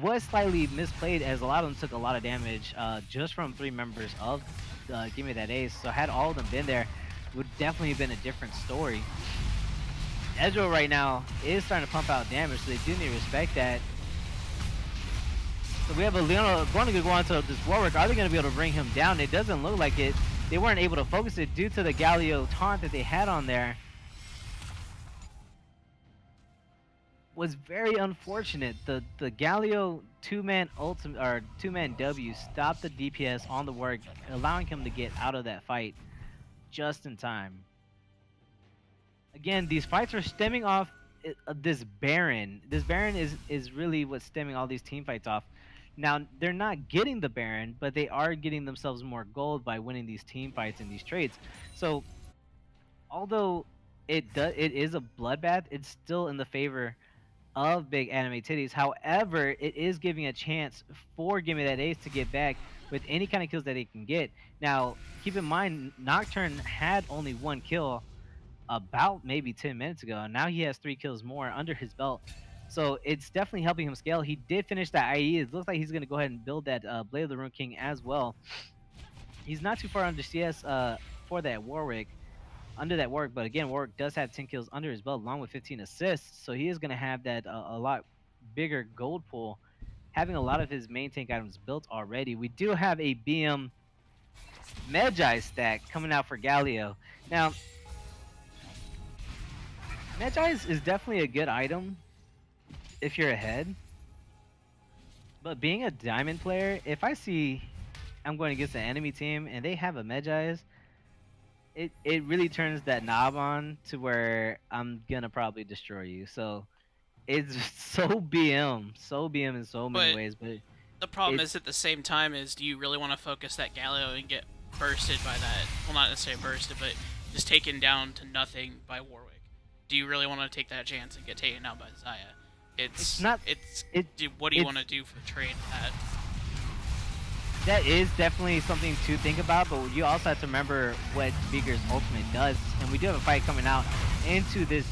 was slightly misplayed as a lot of them took a lot of damage just from 3 members of Give Me That Ace. So had all of them been there, it would definitely have been a different story. Ezreal right now is starting to pump out damage, so they do need to respect that. So we have a Leona going to go on to this Warwick. Are they going to be able to bring him down? It doesn't look like it. They weren't able to focus it due to the Galio taunt that they had on there. was very unfortunate. The Galio two-man ultimate or two-man W stopped the DPS on the work, allowing him to get out of that fight just in time. Again, these fights are stemming off this Baron. This Baron is really what's stemming all these team fights off. Now they're not getting the Baron, but they are getting themselves more gold by winning these team fights and these trades. So although it is a bloodbath, it's still in the favor of big anime titties. However, it is giving a chance for Gimme That Ace to get back with any kind of kills that he can get. Now, keep in mind, Nocturne had only one kill about maybe 10 minutes ago, and now he has 3 kills more under his belt. So it's definitely helping him scale. He did finish that IE. It looks like he's going to go ahead and build that Blade of the Rune King as well. He's not too far under CS for that Warwick under that Warwick, but again, Warwick does have 10 kills under his belt along with 15 assists, so he is going to have that a lot bigger gold pool, having a lot of his main tank items built already. We do have a BM Magi stack coming out for Galio. Now, Magi is definitely a good item if you're ahead, but being a diamond player, if I see I'm going against an enemy team and they have a Magi's, it really turns that knob on to where I'm gonna probably destroy you. So it's so BM in so many But ways. But the problem it's is at the same time is, do you really want to focus that Galio and get bursted by that? Well, not necessarily bursted, but just taken down to nothing by Warwick. Do you really want to take that chance and get taken out by Zaya? it's not What do you it's want to do for the trade for that? that is definitely something to think about. But you also have to remember what Beaker's ultimate does, and we do have a fight coming out into this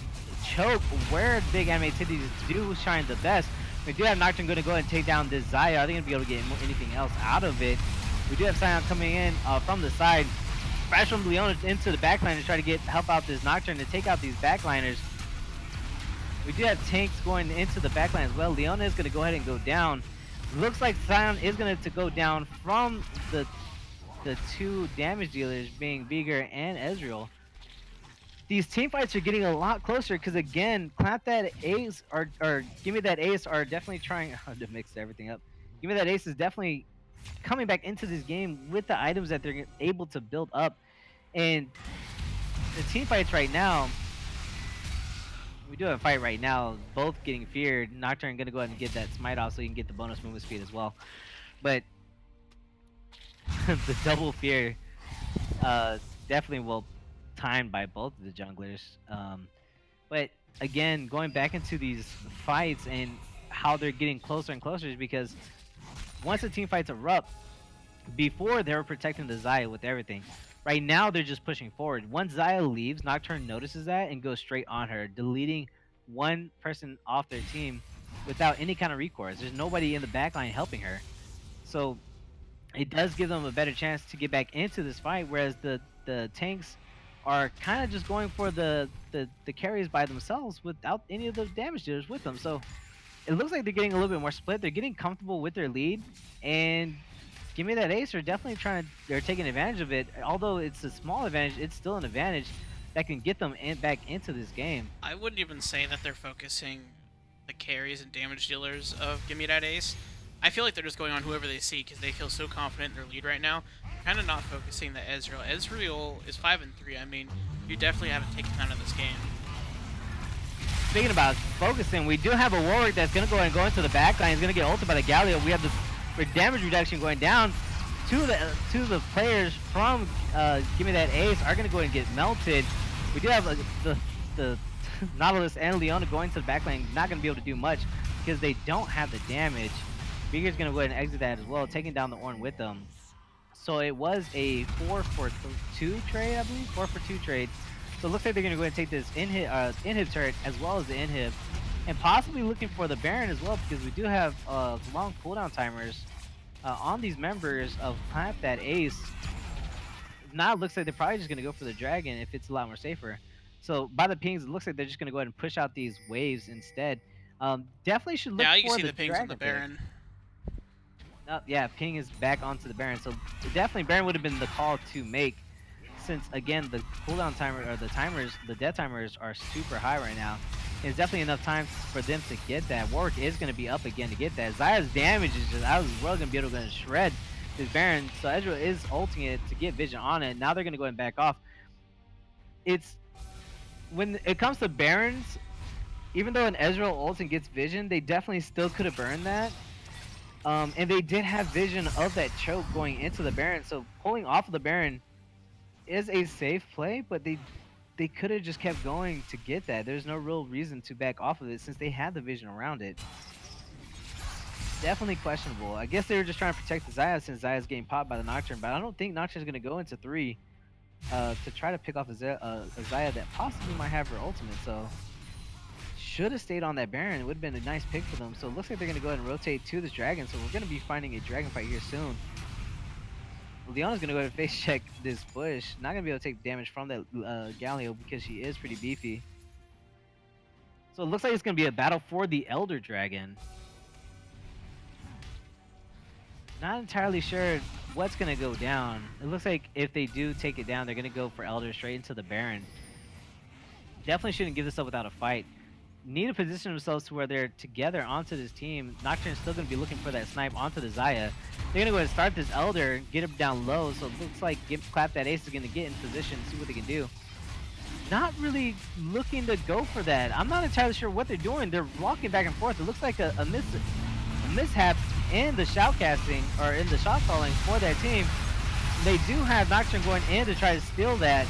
choke where big anime titties do shine the best. We do have Nocturne going to go ahead and take down this Zaya. Are they going to be able to get anything else out of it? We do have Sion coming in from the side. Crash from Leona into the backline to try to help out this Nocturne to take out these backliners. We do have tanks going into the backline as well. Leona is going to go ahead and go down. Looks like Sion is going to go down from the two damage dealers being Beaker and Ezreal. These team fights are getting a lot closer because again, Clap That Ace or Give Me That Ace are definitely trying to mix everything up. Give Me That Ace is definitely coming back into this game with the items that they're able to build up. And the team fights right now, we do have a fight right now, both getting feared. Nocturne going to go ahead and get that smite off so you can get the bonus movement speed as well. But the double fear definitely well timed by both of the junglers. But again, going back into these fights and how they're getting closer and closer is because once the team fights erupt, before they were protecting the Zaya with everything. Right now, they're just pushing forward. Once Zaya leaves, Nocturne notices that and goes straight on her, deleting one person off their team without any kind of recourse. There's nobody in the backline helping her. So it does give them a better chance to get back into this fight, whereas the tanks are kind of just going for the carries by themselves without any of the damage dealers with them. So it looks like they're getting a little bit more split. They're getting comfortable with their lead, and Give Me That Ace are definitely they're taking advantage of it. Although it's a small advantage, it's still an advantage that can get them back into this game. I wouldn't even say that they're focusing the carries and damage dealers of Give Me That Ace. I feel like they're just going on whoever they see because they feel so confident in their lead right now. Kind of not focusing the Ezreal. Ezreal is 5-3. I mean, you definitely haven't taken out of this game. Speaking about focusing, we do have a Warwick that's going to go ahead and go into the backline. He's going to get ulted by the Galio. We have this damage reduction going down. Two of the players from Give Me That Ace are going to go ahead and get melted. We do have the Nautilus and Leona going to the backline, not going to be able to do much because they don't have the damage. Beaker's going to go ahead and exit that as well, taking down the Ornn with them. So it was a 4-for-2 trade, I believe, 4-for-2 trade. So it looks like they're going to go ahead and take this inhib turret as well as the inhib, and possibly looking for the Baron as well because we do have long cooldown timers on these members of Clap That Ace. Now it looks like they're probably just going to go for the Dragon if it's a lot more safer. So by the pings, it looks like they're just going to go ahead and push out these waves instead. Definitely should look now you for can see the pings on the Baron. Yeah, ping is back onto the Baron. So definitely Baron would have been the call to make, since again the cooldown timer or the death timers are super high right now. It's definitely enough time for them to get that. Warwick is going to be up again to get that. Zaya's damage is just out of this world, going to be able to shred this Baron. So Ezreal is ulting it to get vision on it. Now they're going to go and back off. It's when it comes to Barons, even though an Ezreal ults and gets vision, they definitely still could have burned that. And they did have vision of that choke going into the Baron. So pulling off of the Baron is a safe play, but they could have just kept going to get that. There's no real reason to back off of it since they had the vision around it. Definitely questionable. I guess they were just trying to protect the Xayah since Xayah's getting popped by the Nocturne, but I don't think Nocturne's going to go into 3 to try to pick off a Xayah that possibly might have her ultimate. So should have stayed on that Baron. It would have been a nice pick for them. So it looks like they're going to go ahead and rotate to this Dragon. So we're going to be finding a Dragon fight here soon. Leona's going to go ahead and face check this bush. Not going to be able to take damage from that Galio because she is pretty beefy. So it looks like it's going to be a battle for the Elder Dragon. Not entirely sure what's going to go down. It looks like if they do take it down, they're going to go for Elder straight into the Baron. Definitely shouldn't give this up without a fight. Need to position themselves to where they're together onto this team. Nocturne's still going to be looking for that snipe onto the Xayah. They're going to go ahead and start this Elder, get him down low. So it looks like Clap That Ace is going to get in position, see what they can do. Not really looking to go for that. I'm not entirely sure what they're doing. They're walking back and forth. It looks like a mishap in the shoutcasting or in the shot calling for that team. They do have Nocturne going in to try to steal that.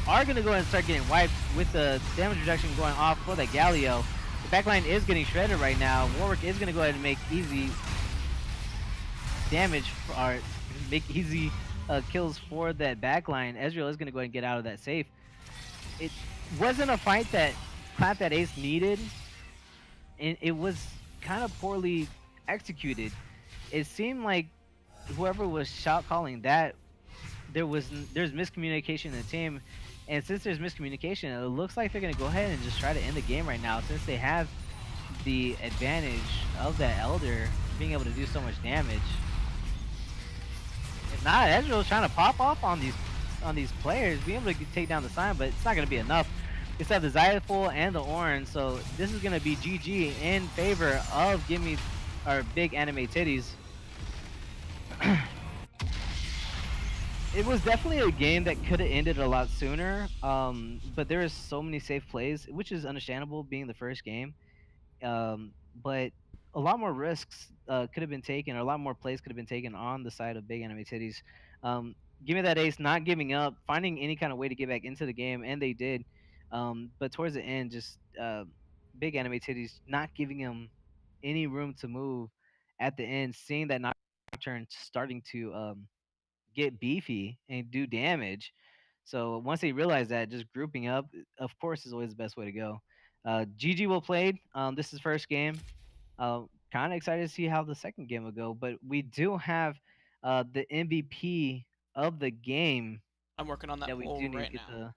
Are going to go ahead and start getting wiped with the damage reduction going off for that Galio. The backline is getting shredded right now. Warwick is going to go ahead and make easy damage or make easy kills for that backline. Ezreal is going to go ahead and get out of that safe. It wasn't a fight that Clap That Ace needed, and it was kind of poorly executed. It seemed like whoever was shot calling that, there's miscommunication in the team, and since there's miscommunication, it looks like they're gonna go ahead and just try to end the game right now since they have the advantage of that Elder being able to do so much damage. If not, Ezreal's trying to pop off on these players, being able to take down the Sign, but it's not gonna be enough. They still have the Xayah full and the Orange, so this is gonna be GG in favor of Gimme our big anime titties. It was definitely a game that could have ended a lot sooner, but there is so many safe plays, which is understandable being the first game. But a lot more risks could have been taken, or a lot more plays could have been taken on the side of big anime titties. Give me that ace, not giving up, finding any kind of way to get back into the game, and they did. But towards the end, just big anime titties not giving him any room to move at the end, seeing that Nocturne starting to get beefy and do damage. So once they realize that, just grouping up, of course, is always the best way to go. GG well played. This is first game. Kind of excited to see how the second game will go. But we do have the MVP of the game I'm working on that that we poll do need to right get now, the. by the way.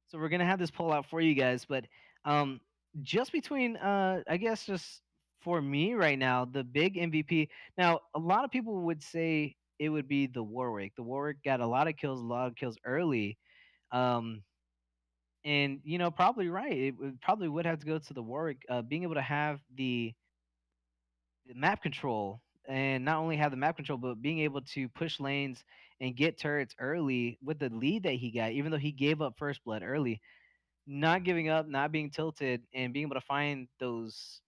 So we're gonna have this poll out for you guys, but um, just between I guess just for me right now, the big MVP. Now, a lot of people would say it would be the Warwick. The Warwick got a lot of kills early. Um, and probably right. Probably would have to go to the Warwick. Being able to have the map control, and not only have the map control, but being able to push lanes and get turrets early with the lead that he got, even though he gave up first blood early, not giving up, not being tilted, and being able to find those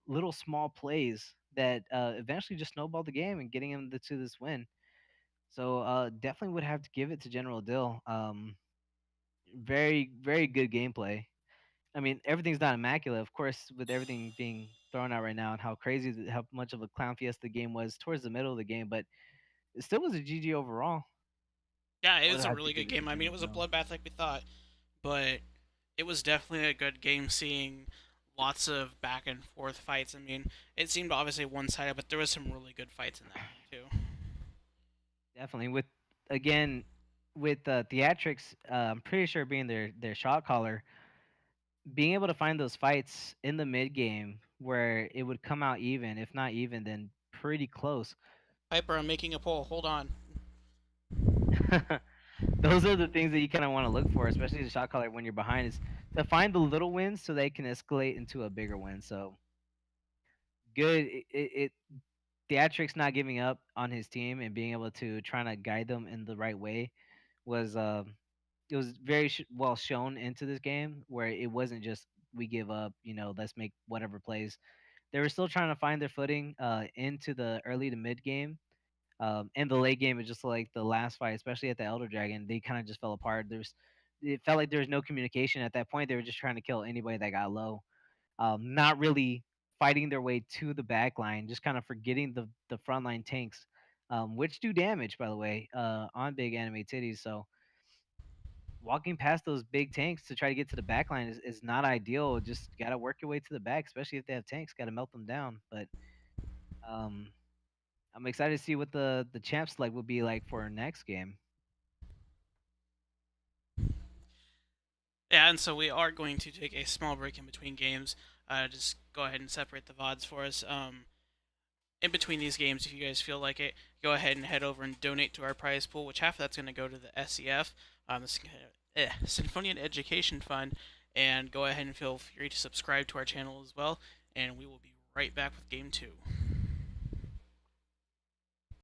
little small plays that eventually just snowballed the game and getting him to this win. So definitely would have to give it to General Dill. Very, very good gameplay. I mean, everything's not immaculate, of course, with everything being thrown out right now and how crazy, how much of a clown fiesta the game was towards the middle of the game, but it still was a GG overall. Yeah, it I would was a have to really give good it to game. I mean, it General was a Dill. bloodbath like we thought, but it was definitely a good game seeing lots of back and forth fights. I mean, it seemed obviously one-sided, but there was some really good fights in that game too. Definitely with again with theatrics, I'm pretty sure being their shot caller, being able to find those fights in the mid game where it would come out even, if not even, then pretty close. Piper, I'm making a poll. Hold on. Those are the things that you kind of want to look for, especially the shot caller when you're behind. Is to find the little wins so they can escalate into a bigger win. So good. It Theatrics not giving up on his team and being able to trying to guide them in the right way was it was very well shown into this game where it wasn't just we give up, let's make whatever plays. They were still trying to find their footing into the early to mid game. And the late game is just like the last fight, especially at the Elder Dragon, they kind of just fell apart. It felt like there was no communication at that point. They were just trying to kill anybody that got low, not really fighting their way to the back line, just kind of forgetting the frontline tanks, which do damage, by the way, on big anime titties. So walking past those big tanks to try to get to the back line is not ideal. Just got to work your way to the back, especially if they have tanks. Got to melt them down. But um, I'm excited to see what the champ select will be like for our next game. Yeah, and so we are going to take a small break in between games. Just go ahead and separate the VODs for us. In between these games, if you guys feel like it, go ahead and head over and donate to our prize pool, which half of that's going to go to the SEF, the Symphonian Education Fund, and go ahead and feel free to subscribe to our channel as well. And we will be right back with Game 2.